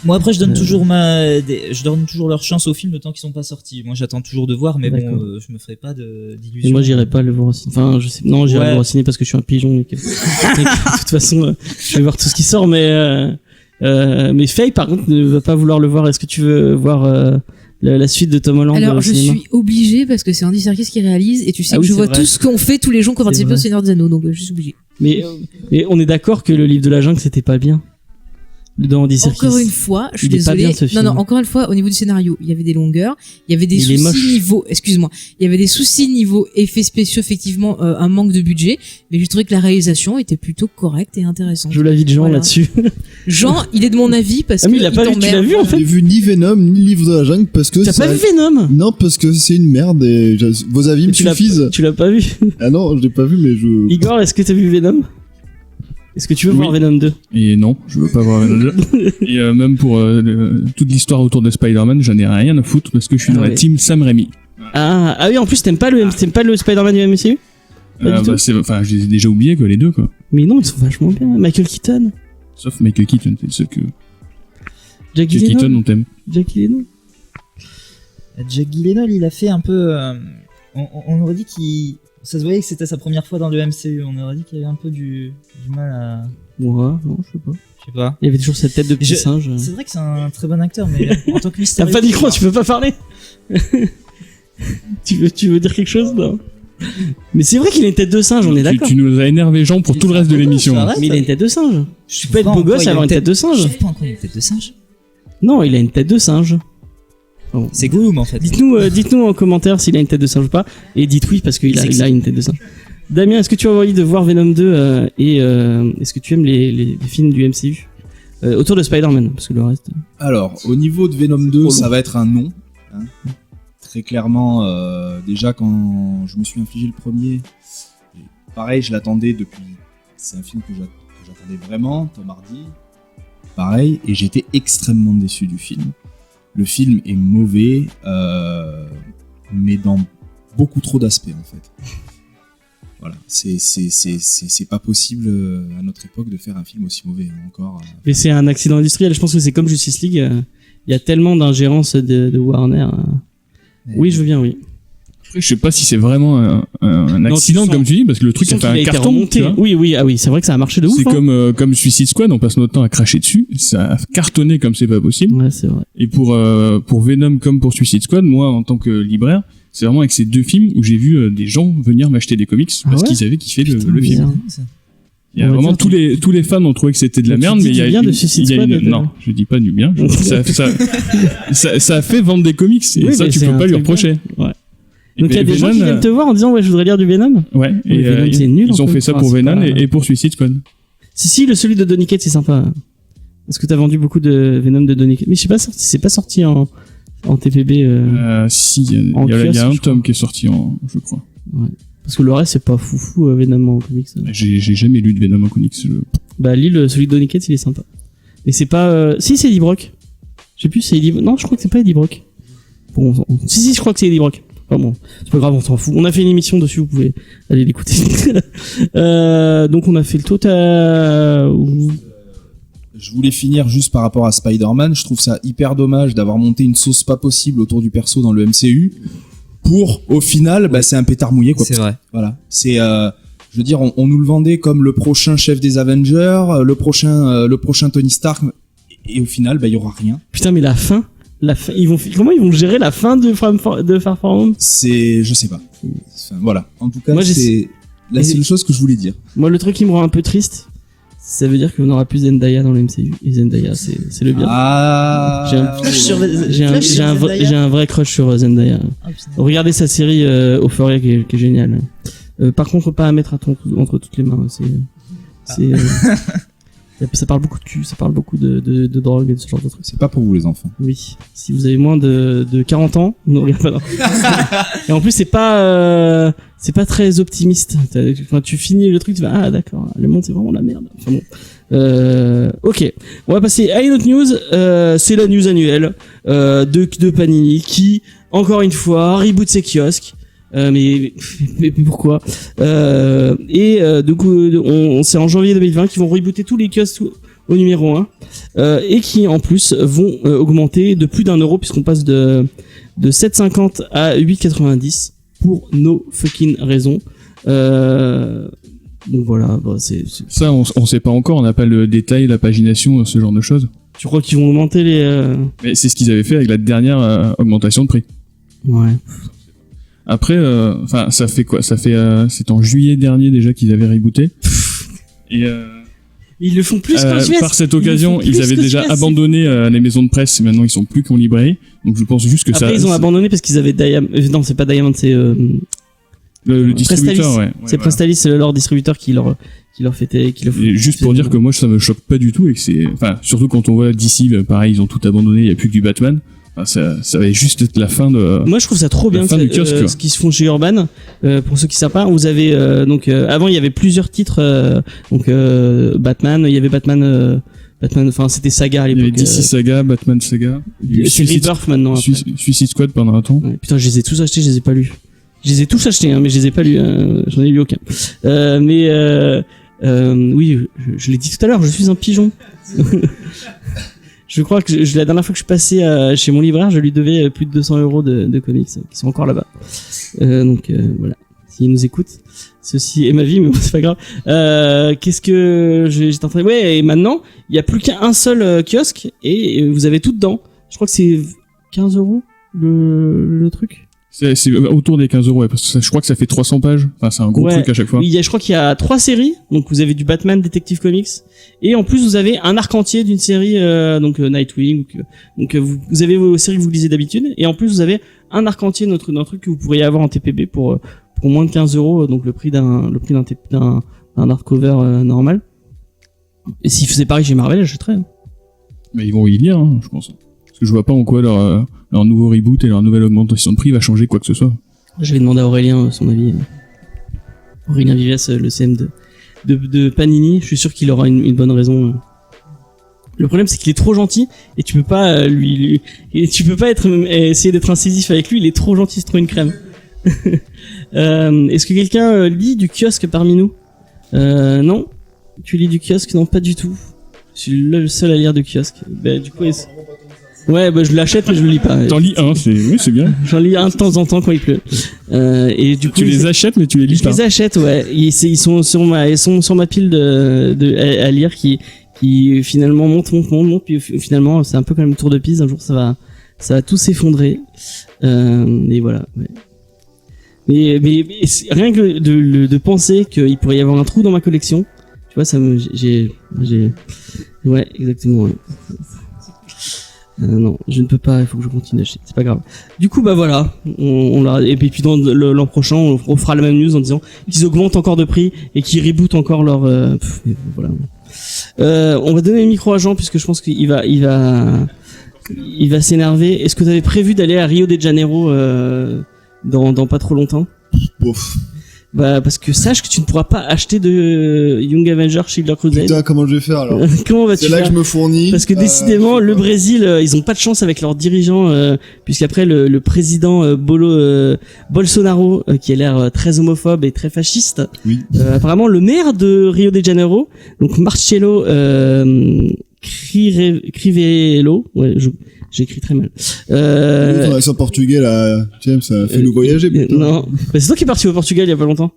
Moi après je donne toujours leur chance au film le temps qu'ils sont pas sortis. Moi j'attends toujours de voir, mais bon, je me ferai pas d'illusions. Et moi j'irai pas le voir au ciné. Enfin je sais, non j'irai le voir au ciné parce que je suis un pigeon. Et que... de toute façon, je vais voir tout ce qui sort, mais Faye par contre ne va pas vouloir le voir. Est-ce que tu veux voir la suite de Tom Holland? Alors au je cinéma suis obligée parce que c'est Andy Serkis qui réalise et tu sais que je vois tout ce qu'ont fait tous les gens qui ont participé au Seigneur des Anneaux, donc je suis obligée. Mais on est d'accord que le livre de la jungle c'était pas bien. Dans Andy Serkis. Encore une fois, je suis désolée. Non, encore une fois, au niveau du scénario, il y avait des longueurs, il y avait des soucis niveau, excuse-moi, il y avait des soucis niveau effets spéciaux, effectivement, un manque de budget, mais j'ai trouvé que la réalisation était plutôt correcte et intéressante. Je veux l'avis de Jean là-dessus. Jean, il est de mon avis parce que il a pas vu, tu l'as vu en fait? J'ai vu ni Venom, ni le livre de la jungle parce que T'as pas vu Venom? Non, parce que c'est une merde et vos avis me suffisent. Tu l'as pas vu? Ah non, je l'ai pas vu, mais Igor, est-ce que t'as vu Venom? Est-ce que tu veux voir Venom 2? Et non, je veux pas voir Venom 2. Et même pour toute l'histoire autour de Spider-Man, j'en ai rien à foutre parce que je suis dans la team Sam Raimi. Ah oui, en plus t'aimes pas le Spider-Man du MCU? Je les ai déjà oubliés que les deux quoi. Mais non, ils sont vachement bien. Michael Keaton. Sauf Michael Keaton, c'est le seul que. Jack Keaton, on t'aime. Jack Gyllenhaal. Jack Gyllenhaal, il a fait un peu. On aurait dit qu'il. Ça se voyait que c'était sa première fois dans le MCU. On aurait dit qu'il avait un peu du mal à. Ouais, non, je sais pas. Il y avait toujours cette tête de petit singe. C'est vrai que c'est un très bon acteur, mais en tant que mystérieux. T'as pas micro, tu peux pas parler. tu veux dire quelque chose? Non. Mais c'est vrai qu'il a une tête de singe, on est d'accord. Tu nous as énervé Jean pour tout le reste de l'émission. Mais il a une tête de singe. Tu peux être beau gosse et avoir une tête de singe. Je sais pas encore une tête de singe. Non, il a une tête de singe. Oh. C'est Gollum en fait. Dites-nous en commentaire s'il a une tête de singe ou pas. Et dites oui parce qu'il a une tête de singe. Damien, est-ce que tu as envie de voir Venom 2 et est-ce que tu aimes les films du MCU autour de Spider-Man? Parce que le reste... Alors, au niveau de Venom 2, ça va être un non. Hein. Très clairement, déjà quand je me suis infligé le premier, pareil, je l'attendais depuis... C'est un film que j'attendais vraiment, Tom Hardy. Pareil, et j'étais extrêmement déçu du film. Le film est mauvais, mais dans beaucoup trop d'aspects en fait. Voilà, c'est pas possible à notre époque de faire un film aussi mauvais encore. Mais c'est un accident industriel. Je pense que c'est comme Justice League. Il y a tellement d'ingérence de Warner. Oui, je veux bien, oui. Je sais pas si c'est vraiment un accident comme tu dis parce que le truc a fait un carton. Oui, c'est vrai que ça a marché de ouf. C'est comme Suicide Squad, on passe notre temps à cracher dessus, ça a cartonné comme c'est pas possible. Ouais, c'est vrai. Et pour Venom comme pour Suicide Squad, moi en tant que libraire, c'est vraiment avec ces deux films où j'ai vu des gens venir m'acheter des comics parce qu'ils avaient kiffé le film. Il y a vraiment tous les fans ont trouvé que c'était de la merde, mais il y a non, je dis pas du bien. Ça a fait vendre des comics et ça tu peux pas lui reprocher. Ouais. Donc il y a des gens qui viennent te voir en disant je voudrais lire du Venom. Ouais. Et Venom, c'est nul. Ils ont fait ça pour Venom et pour Suicide Squad. Si le de Donny Cates c'est sympa. Est-ce que t'as vendu beaucoup de Venom de Donny Cates? Mais je sais pas, c'est pas sorti en TPB. Si, il y a un tome qui est sorti je crois. Ouais. Parce que le reste c'est pas foufou Venom en comics. J'ai jamais lu de Venom en comics. Bah lis celui de Donny Cates, il est sympa. Mais c'est pas si c'est Eddie Brock. Je sais plus c'est Eddie. Non, je crois que c'est pas Eddie Brock. Bon, si je crois que c'est Eddie Brock. Enfin bon, c'est pas grave, on s'en fout. On a fait une émission dessus, vous pouvez aller l'écouter. Donc on a fait le total. Je voulais finir juste par rapport à Spider-Man. Je trouve ça hyper dommage d'avoir monté une sauce pas possible autour du perso dans le MCU. Pour, au final, c'est un pétard mouillé, quoi. C'est vrai. Voilà. C'est, je veux dire, on nous le vendait comme le prochain chef des Avengers, le prochain Tony Stark. Et au final, il y aura rien. Putain, mais la fin, comment ils vont gérer la fin de Far From Home? Je sais pas. Enfin, voilà. En tout cas, Moi, c'est la seule chose que je voulais dire. Moi, le truc qui me rend un peu triste, ça veut dire qu'on n'aura plus Zendaya dans le MCU. Et Zendaya, c'est le bien. Ah. J'ai un vrai crush sur Zendaya. Regardez sa série Euphoria qui est géniale. Par contre, pas à mettre entre toutes les mains. Ça parle beaucoup de cul, ça parle beaucoup de drogue et de ce genre de trucs. C'est pas pour vous les enfants. Oui. Si vous avez moins de 40 ans, ne regardez pas. Et en plus, c'est pas très optimiste. Quand tu finis le truc, tu vas, d'accord, le monde c'est vraiment la merde. Enfin bon. Ok. On va passer à une autre news. C'est la news annuelle, de Panini qui, encore une fois, reboot ses kiosques. Mais pourquoi du coup c'est en janvier 2020 qu'ils vont rebooter tous les kiosques au numéro 1 et qui en plus vont augmenter de plus d'€1 puisqu'on passe de 7,50 à 8,90 pour no fucking raison. Donc voilà, c'est ça on sait pas encore, on n'a pas le détail, la pagination, ce genre de choses. Tu crois qu'ils vont augmenter les Mais c'est ce qu'ils avaient fait avec la dernière augmentation de prix. Ouais. Après, ça fait quoi? C'est en juillet dernier déjà qu'ils avaient rebooté. Et ils le font plus qu'en juillet. Par cette occasion, ils avaient déjà abandonné les maisons de presse. Maintenant, ils sont plus qu'en librairie. Donc, je pense juste que Après, ils ont abandonné parce qu'ils avaient Diamond. Non, c'est pas Diamond, c'est le distributeur. Ouais, c'est Prestalis, c'est leur distributeur qui leur fait. Juste pour dire que moi, ça me choque pas du tout et que c'est, surtout quand on voit DC, pareil, ils ont tout abandonné. Il y a plus que du Batman. Ça va juste être la fin de. Moi, je trouve ça trop bien du kiosque, ce qu'ils se font chez Urban. Pour ceux qui savent pas, vous avez avant il y avait plusieurs titres. Batman, il y avait Batman. Enfin, c'était Saga à l'époque. Il y avait DC Saga, Batman Saga. C'est Rebirth maintenant. Suicide Squad pendant un temps. Ouais, putain, je les ai tous achetés, je les ai pas lus. Je les ai tous achetés, hein, mais je les ai pas lus. J'en ai lu aucun. Oui, je l'ai dit tout à l'heure, je suis un pigeon. Je crois que la dernière fois que je suis passé chez mon libraire, je lui devais plus de 200 € de comics qui sont encore là-bas. Voilà, s'il nous écoute, ceci est ma vie, mais bon, c'est pas grave. Qu'est-ce que j'étais en train de... Ouais, et maintenant, il y a plus qu'un seul kiosque et vous avez tout dedans. Je crois que c'est 15 € le truc. C'est autour des 15 €, ouais, parce que je crois que ça fait 300 pages. Enfin, c'est un gros truc à chaque fois. Je crois qu'il y a 3 séries. Donc, vous avez du Batman Detective Comics. Et en plus, vous avez un arc entier d'une série, Nightwing. Donc, vous avez vos séries que vous lisez d'habitude. Et en plus, vous avez un arc entier d'un truc que vous pourriez avoir en TPB pour moins de 15 €. Donc, le prix d'un hardcover normal. Et s'ils faisaient pareil chez Marvel, j'achèterais. Mais ils vont y lire, je pense. Parce que je vois pas en quoi leur nouveau reboot et leur nouvelle augmentation de prix va changer quoi que ce soit. Je vais demander à Aurélien son avis. Aurélien Vivias, le CM de Panini, je suis sûr qu'il aura une bonne raison. Le problème, c'est qu'il est trop gentil et tu peux pas tu peux pas essayer d'être incisif avec lui. Il est trop gentil, c'est trop une crème. Est-ce que quelqu'un lit du kiosque parmi nous? Non. Tu lis du kiosque? Non, pas du tout. Je suis le seul à lire du kiosque. Du coup, ouais, je l'achète mais je le lis pas. T'en lis un, c'est bien. J'en lis un de temps en temps quand il pleut. Et du coup, tu les achètes mais tu les lis pas. Je les achète, ouais. Ils sont sur ma pile à lire qui finalement monte, puis finalement c'est un peu comme le tour de Pise. Un jour ça va tout s'effondrer. Et voilà. Ouais. Mais rien que de penser qu'il pourrait y avoir un trou dans ma collection, tu vois, ouais, exactement. Ouais. Non, je ne peux pas, il faut que je continue d'acheter, c'est pas grave. Du coup, voilà, et puis dans l'an prochain, on refera la même news en disant qu'ils augmentent encore de prix et qu'ils rebootent encore leur... voilà. On va donner le micro à Jean puisque je pense qu'il va s'énerver. Est-ce que tu avais prévu d'aller à Rio de Janeiro dans pas trop longtemps? Bof. Bah parce que sache que tu ne pourras pas acheter de Young Avengers Shield Crusade. Putain, comment je vais faire alors? Comment vas-tu C'est là faire que je me fournis. Parce que décidément, le Brésil, ils ont pas de chance avec leurs dirigeants, puisqu'après le président Bolsonaro, qui a l'air très homophobe et très fasciste, Oui. apparemment le maire de Rio de Janeiro, donc Marcelo Crivelló, ouais, j'écris très mal. Ton accent portugais là, James, ça fait nous voyager. Putain. Non, bah, c'est toi qui es parti au Portugal il y a pas longtemps.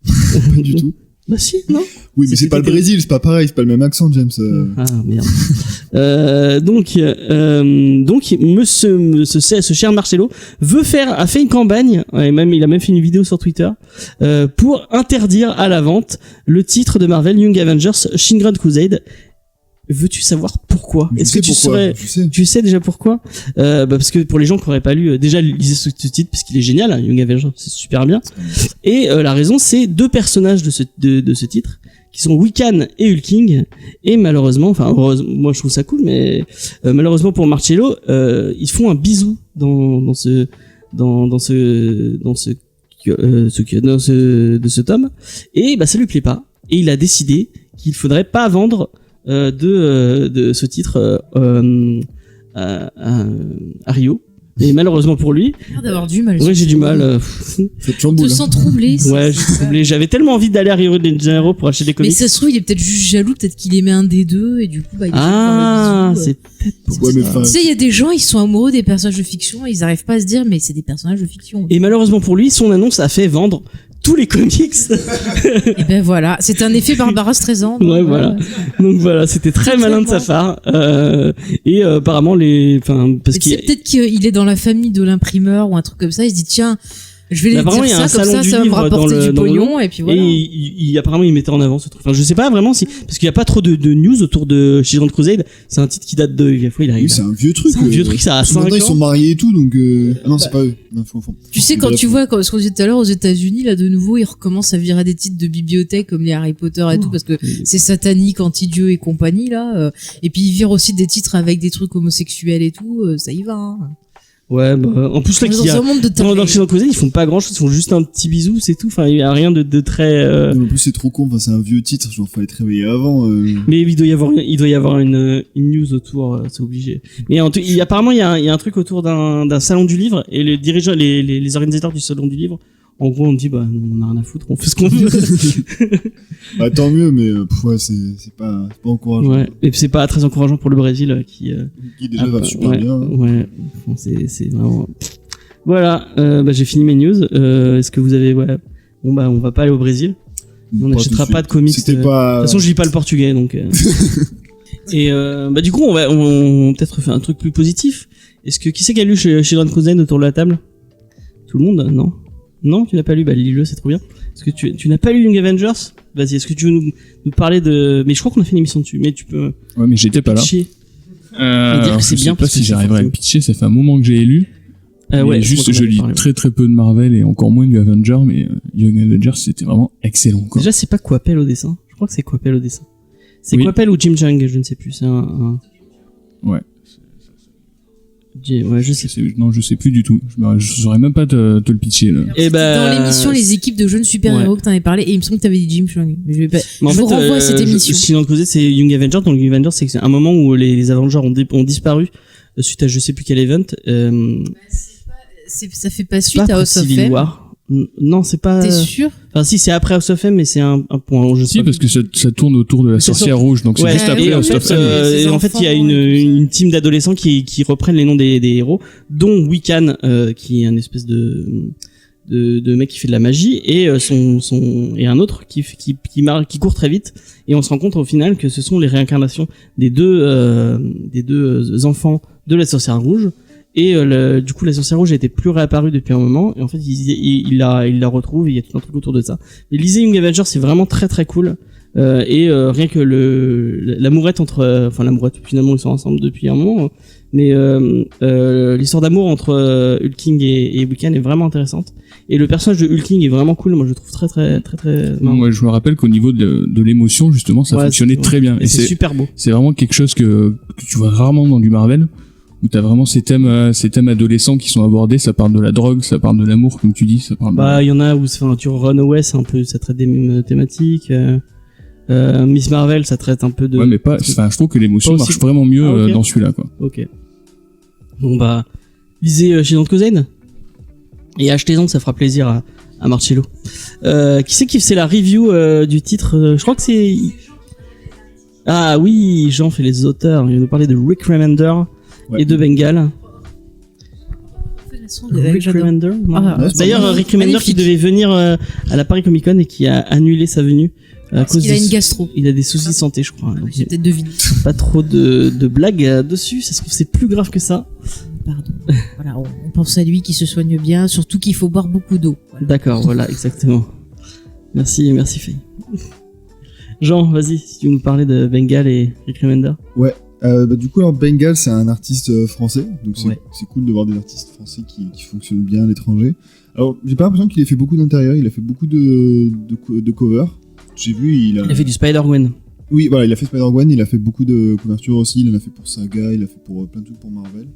Pas du tout. Bah si, non. Oui, mais c'est pas le Brésil, c'est pas pareil, c'est pas le même accent, James. Ah merde. Donc ce cher Marcelo a fait une campagne, et même il a même fait une vidéo sur Twitter pour interdire à la vente le titre de Marvel Young Avengers Shield Crusade. Veux-tu savoir pourquoi? Mais Est-ce que tu sais déjà pourquoi? Parce que pour les gens qui auraient pas lu, déjà lisez ce titre parce qu'il est génial, hein, Young Avengers, c'est super bien. Et la raison, c'est deux personnages de ce titre qui sont Wiccan et Hulking. Et malheureusement, enfin heureusement, moi je trouve ça cool, mais malheureusement pour Marcelo, ils font un bisou dans ce tome, et bah ça lui plaît pas. Et il a décidé qu'il faudrait pas vendre de ce titre à Rio. Et malheureusement pour lui, L'air d'avoir du mal. ouais, j'ai du mal. C'est Je chamboule. te sens troublé. Ouais, je suis troublé. J'avais tellement envie d'aller à Rio de Janeiro pour acheter des Mais comics. ça se trouve, il est peut-être juste jaloux, peut-être qu'il aimait un des deux, et du coup, bah, il Ah, essaie de faire le bisou. c'est peut-être pour Ouais, mais ça. enfin, Tu sais, il y a des gens, ils sont amoureux des personnages de fiction, et ils arrivent pas à se dire, mais c'est des personnages de fiction. Et malheureusement pour lui, son annonce a fait vendre tous les comics. Et ben voilà, c'est un effet Barbara Streisand. Ouais, voilà. Donc voilà, c'était très malin de sa part. Et apparemment parce C'est qu'il peut-être qu'il est dans la famille de l'imprimeur ou un truc comme ça, il se dit, tiens, je vais les Apparemment, il y dire a un ça, comme salon du ça va me livre rapporter dans du le pognon, et puis voilà. Et apparemment, il mettait en avant ce truc. Enfin, je sais pas vraiment si, parce qu'il y a pas trop de news autour de Shield Crusade. C'est un titre qui date de, il oui, c'est un vieux truc. C'est un vieux truc, ça a 5 Maintenant, ils sont ans. mariés et tout, donc. Ah non, c'est pas eux. Non, faut. Tu sais, quand tu vois, ce qu'on disait tout à l'heure, aux États-Unis, là, de nouveau, ils recommencent à virer des titres de bibliothèque comme les Harry Potter et tout, parce que c'est satanique, anti-dieu et compagnie, là. Et puis, ils virent aussi des titres avec des trucs homosexuels et tout, ça y va, hein. Ouais, bah, en plus, là, On est qu'il y a, dans un monde de dans tarés. Shield Crusade, ils font pas grand chose, ils font juste un petit bisou, c'est tout. Enfin, il y a rien de très, En plus, c'est trop con. Enfin, c'est un vieux titre. Genre, fallait te réveiller avant. mais il doit y avoir une news autour, c'est obligé. Mais apparemment, il y a un truc autour d'un salon du livre, et les dirigeants, les organisateurs du salon du livre, en gros, on dit, bah, on a rien à foutre, on fait ce qu'on veut. Bah, tant mieux, mais ouais, c'est pas encourageant. Ouais. Et puis c'est pas très encourageant pour le Brésil, qui Qui déjà va super ouais, bien. Ouais. Bon, c'est vraiment. Voilà. Bah, j'ai fini mes news. Est-ce que vous avez, ouais. Bon, bah, on va pas aller au Brésil. On n'achètera tout de pas de comics. C'était De pas. toute façon, je lis pas le portugais, donc. Et bah, du coup, on va peut-être faire un truc plus positif. Est-ce que qui c'est qui a lu chez Shield Crusade autour de la table? Tout le monde? Non. Non, tu n'as pas lu. Bah, lis-le, c'est trop bien. Est-ce que tu n'as pas lu Young Avengers? Vas-y, est-ce que tu veux nous parler de... Mais je crois qu'on a fait une émission dessus, mais tu peux... Ouais, mais j'étais pas là. pitcher. Alors, que c'est je bien sais pas parce que si c'est j'arriverai à le fou. pitcher, ça fait un moment que j'ai lu. Ouais, juste, je lis parlé. très très peu de Marvel et encore moins du Avenger, mais Young Avengers, c'était vraiment excellent, quoi. Déjà, c'est pas Coppel au dessin. Je crois que c'est Coppel au dessin. C'est Oui. Coppel ou Jim Chung, je ne sais plus. C'est un... Ouais. Ouais, je sais. Non, je sais plus du tout. Je saurais même pas te le pitcher, là. Et bah... Dans l'émission, les équipes de jeunes super-héros que t'en avais parlé, et il me semble que t'avais dit Jim Chung. Mais je vais pas, Mais en je vous fait, renvoie à cette émission. Shield Crusade, c'est Young Avengers. Donc Young Avengers, c'est un moment où les Avengers ont disparu suite à je sais plus quel event. Ça fait pas C'est suite pas à après House of Civil M. War. Non, c'est pas... T'es sûr? Enfin, si, c'est après House of M, mais c'est un point. Je sais Si, pas. parce que ça tourne autour de la C'est sorcière ça. rouge, donc c'est Ouais, juste après et en House fait, of M. Ses en fait, il y a enfants, une team d'adolescents qui reprennent les noms des héros, dont Wiccan, qui est un espèce de mec qui fait de la magie, et et un autre qui court très vite, et on se rend compte au final que ce sont les réincarnations des deux enfants de la sorcière rouge. Et du coup, la sorcière rouge était plus réapparue depuis un moment, et en fait, il la retrouve, et il y a tout un truc autour de ça. Mais lisez Young Avengers, c'est vraiment très très cool. Rien que l'amourette l'amourette, finalement ils sont ensemble depuis un moment, mais l'histoire d'amour entre Hulking et Wiccan est vraiment intéressante, et le personnage de Hulking est vraiment cool. Moi, je le trouve très très très très marrant. Moi, je me rappelle qu'au niveau de l'émotion, justement, ça Ouais, fonctionnait c'est- très bien. Et c'est super beau. C'est vraiment quelque chose que tu vois rarement dans du Marvel, où t'as vraiment ces thèmes adolescents qui sont abordés. Ça parle de la drogue, ça parle de l'amour, comme tu dis, ça parle. Bah, il y en a où, enfin, tu Runaway, c'est un peu, ça traite des mêmes thématiques. Miss Marvel, ça traite un peu de. Ouais, mais pas. Enfin, je trouve que l'émotion Pas aussi- marche vraiment mieux Ah, ok. dans celui-là, quoi. Ok. Bon bah, lisez chez Cousine et achetez-en, ça fera plaisir à Marcello. Qui c'est qui fait la review du titre Je crois que c'est. Ah oui, Jean fait les auteurs. Il va nous parler de Rick Remender Ouais. et de Bengal. Rick J'adore. Remender. non. Ah, Ouais, c'est D'ailleurs, pas mal. Rick Remender qui Magnifique. devait venir à la Paris Comic Con et qui a annulé sa venue à Parce cause qu'il a de- une gastro. Il a des soucis de santé, je crois. Donc, J'ai peut-être deviné. pas trop de blagues dessus. Ça se trouve c'est plus grave que ça. Pardon. Voilà, on pense à lui qui se soigne bien, surtout qu'il faut boire beaucoup d'eau. Voilà. D'accord, voilà, exactement. Merci Faye. Jean, vas-y, si tu veux nous parler de Bengal et Rick Remender. Du coup, alors Bengal, c'est un artiste français, donc Ouais. c'est cool de voir des artistes français qui fonctionnent bien à l'étranger. Alors, j'ai pas l'impression qu'il ait fait beaucoup d'intérieur, il a fait beaucoup de covers. J'ai vu, Il a fait du Spider-Gwen. Oui, voilà, il a fait Spider-Gwen, il a fait beaucoup de couvertures aussi, il en a fait pour Saga, il a fait pour plein de trucs pour Marvel.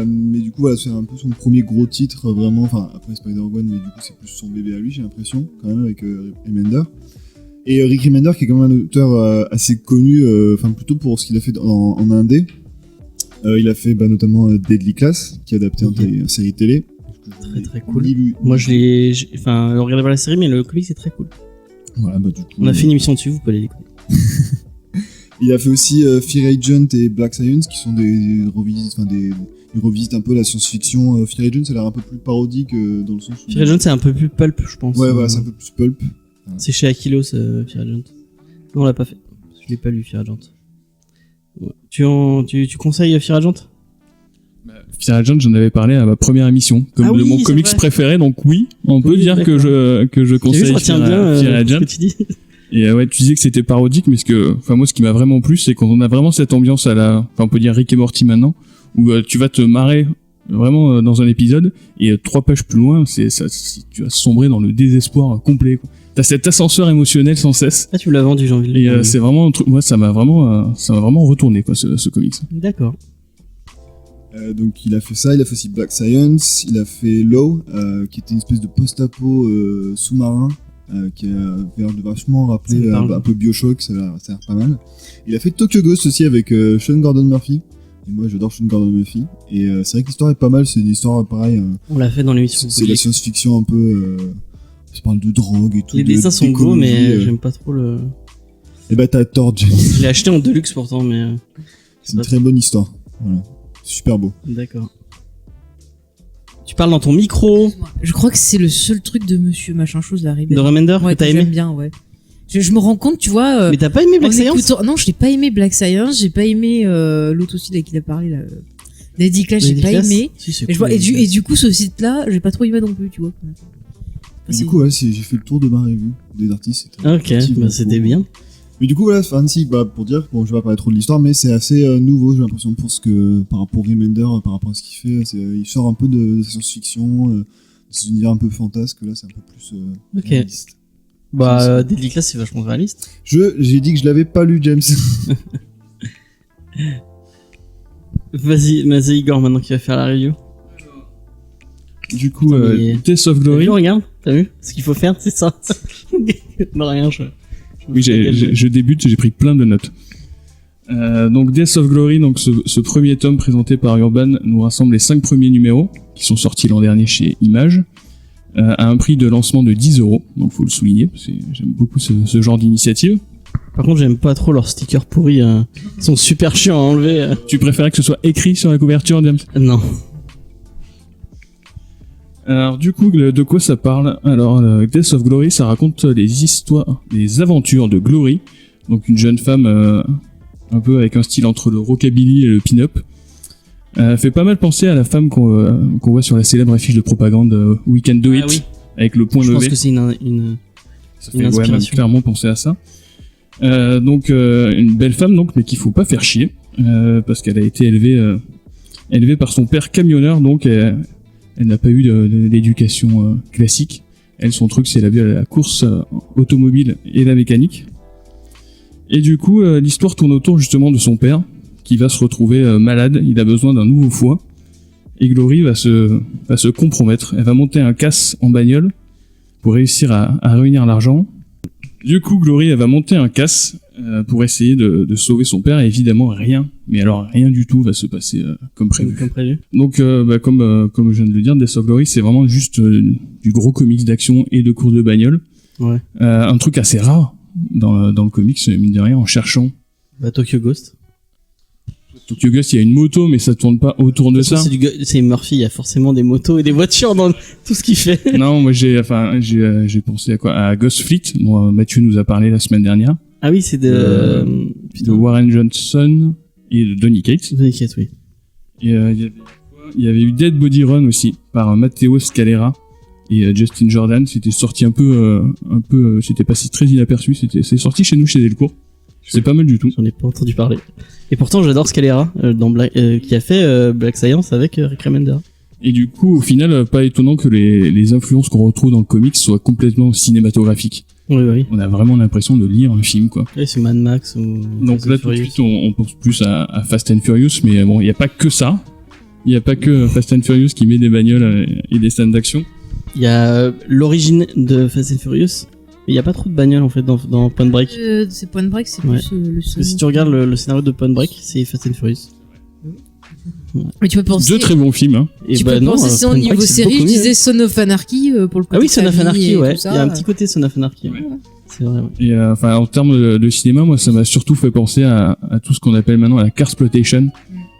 Mais du coup, voilà, c'est un peu son premier gros titre, vraiment, enfin, après Spider-Gwen, mais du coup, c'est plus son bébé à lui, j'ai l'impression, quand même, avec Remender. Et Rick Remender, qui est quand même un auteur assez connu, enfin, plutôt pour ce qu'il a fait en indé. Il a fait notamment Deadly Class, qui est adapté en série télé. Très très cool. Lu- Moi enfin, regardez pas la série, mais le comic c'est très cool. Voilà, du coup, On a fait une émission dessus, vous pouvez aller l'écouter. Il a fait aussi Fear Agent et Black Science, qui sont des revisites, enfin ils revisitent un peu la science-fiction. Fear Agent, ça a l'air un peu plus parodique dans le sens où... Fear Agent c'est un peu plus pulp, je pense. Ouais, voilà, c'est un peu plus pulp. C'est chez Aquilos, Fear Agent. Non, on l'a pas fait. Je l'ai pas lu, Fear Agent. Ouais. Tu conseilles Fear Agent? Fear Agent, j'en avais parlé à ma première émission, comme Ah de oui, mon c'est comics vrai. préféré, donc oui, on peut Oui, dire que je T'as vu, conseille je retiens bien Fear ce Agent. que tu dis. Et ouais, tu disais que c'était parodique, mais moi, ce qui m'a vraiment plu, c'est qu'on a vraiment cette ambiance on peut dire Rick et Morty maintenant, où tu vas te marrer vraiment dans un épisode, et 3 pages plus loin, tu vas sombrer dans le désespoir complet, quoi. T'as cet ascenseur émotionnel sans cesse. Ah, tu me l'as vendu, j'ai envie de le Et dire. c'est vraiment un truc, moi, ça m'a vraiment retourné, quoi, ce comics. D'accord. Donc il a fait ça, il a fait aussi Black Science, il a fait Low, qui était une espèce de post-apo sous-marin, qui a vachement Ça rappelé me parle. un peu Bioshock, ça a l'air pas mal. Il a fait Tokyo Ghost aussi avec Sean Gordon Murphy. Et moi j'adore Sean Gordon Murphy. Et c'est vrai que l'histoire est pas mal, c'est une histoire pareil. On l'a fait dans l'émission. C'est la science-fiction un peu. Ça parle de drogue et tout. Les dessins sont beaux, d'écologie, mais j'aime pas trop le. Et bah t'as tort, Jenny. Je l'ai acheté en deluxe pourtant, mais. C'est une très bonne histoire. Voilà. Super beau. D'accord. Tu parles dans ton micro Je crois que c'est le seul truc de Monsieur Machin Chose là, de Remender ouais, que t'as j'aime aimé. bien, ouais. Je me rends compte, tu vois. Mais t'as pas aimé Black en Science écoutant- Non, je l'ai pas aimé Black Science, j'ai pas aimé l'autre aussi là qu'il a parlé là. Lady Clash, j'ai pas aimé. Si, c'est Et, je cool, vois, et, du, Lady et du coup, ce site-là, j'ai pas trop aimé non plus, tu vois. Et du coup, ouais, j'ai fait le tour de ma revue des artistes. C'était Ok, effectivement c'était cool. bien. Mais du coup, voilà, Fancy, pour dire, bon, je vais pas parler trop de l'histoire, mais c'est assez nouveau, j'ai l'impression, pour ce que, par rapport au Remender, par rapport à ce qu'il fait, il sort un peu de science-fiction, de cet univers un peu fantasque, là, c'est un peu plus Ok. réaliste. Bah, Deadly Class, c'est vachement réaliste. J'ai dit que je l'avais pas lu, James. Vas-y, Igor, maintenant qui va faire la review. Du coup, Attends, mais- Death of T'as Glory. vu, regarde, t'as vu ce qu'il faut faire, c'est ça. Non, rien, Oui, je débute, j'ai pris plein de notes. Donc Death of Glory, donc ce premier tome présenté par Urban nous rassemble les 5 premiers numéros qui sont sortis l'an dernier chez Image à un prix de lancement de 10€, donc faut le souligner parce que j'aime beaucoup ce genre d'initiative. Par contre, j'aime pas trop leurs stickers pourris. Ils sont super chiants à enlever. Tu préférais que ce soit écrit sur la couverture, James? Non. Alors du coup, de quoi ça parle? Alors Death of Glory, ça raconte les aventures de Glory, donc une jeune femme un peu avec un style entre le rockabilly et le pin-up. Fait pas mal penser à la femme qu'on voit sur la célèbre affiche de propagande We Can Do It, Ah oui. avec le point Je pense levé. que c'est une Ça une fait ouais, inspiration. clairement penser à ça. Donc une belle femme donc, mais qu'il faut pas faire chier parce qu'elle a été élevée par son père camionneur, donc elle n'a pas eu d'éducation classique. Elle, son truc, c'est la course automobile et la mécanique. Et du coup, l'histoire tourne autour justement de son père, qui va se retrouver malade, il a besoin d'un nouveau foie, et Glory va se compromettre. Elle va monter un casse en bagnole pour réussir à réunir l'argent. Du coup, Glory, elle va monter un casse pour essayer de sauver son père, et évidemment rien, mais alors rien du tout va se passer comme prévu. Donc, comme je viens de le dire, Death of Glory, c'est vraiment juste du gros comics d'action et de course de bagnole. Ouais. Un truc assez rare dans le comics, mine de rien, en cherchant. Tokyo Ghost. Tokyo Ghost, il y a une moto, mais ça tourne pas autour de ça. C'est Murphy, il y a forcément des motos et des voitures dans tout ce qu'il fait. Non, moi j'ai pensé à quoi? À Ghost Fleet, dont Mathieu nous a parlé la semaine dernière. Ah oui, c'est de Warren Johnson et de Donny Cates. Donny Cates, oui. Et il y avait eu Dead Body Run aussi, par Matteo Scalera et Justin Jordan. C'était sorti un peu, c'était passé très inaperçu. C'est sorti chez nous, chez Delcourt. C'est pas mal du tout. J'en ai pas entendu parler. Et pourtant, j'adore Scalera, qui a fait Black Science avec Rick Remender. Et du coup, au final, pas étonnant que les influences qu'on retrouve dans le comics soient complètement cinématographiques. Oui. On a vraiment l'impression de lire un film, quoi. Oui, c'est Mad Max ou... Donc là, tout de suite, on pense plus à Fast and Furious, mais bon, il n'y a pas que ça. Il n'y a pas que Fast and Furious qui met des bagnoles et des scènes d'action. Il y a l'origine de Fast and Furious. Il n'y a pas trop de bagnoles en fait dans Point Break. C'est Point Break, c'est Ouais. plus le Parce que si tu regardes le scénario de Point Break, c'est Fast and Furious. Mais tu peux penser. Deux très bons films, hein. Et Tu peux penser si au Point niveau Break, c'est série, beaucoup je mieux. disais Son of Anarchy pour le côté Ah oui, Son of famille Anarchy, et ouais. tout ça. Il y a un petit côté Son of Anarchy. Ouais. C'est vrai, ouais. Et en termes de cinéma, moi, ça m'a surtout fait penser à tout ce qu'on appelle maintenant la carsploitation.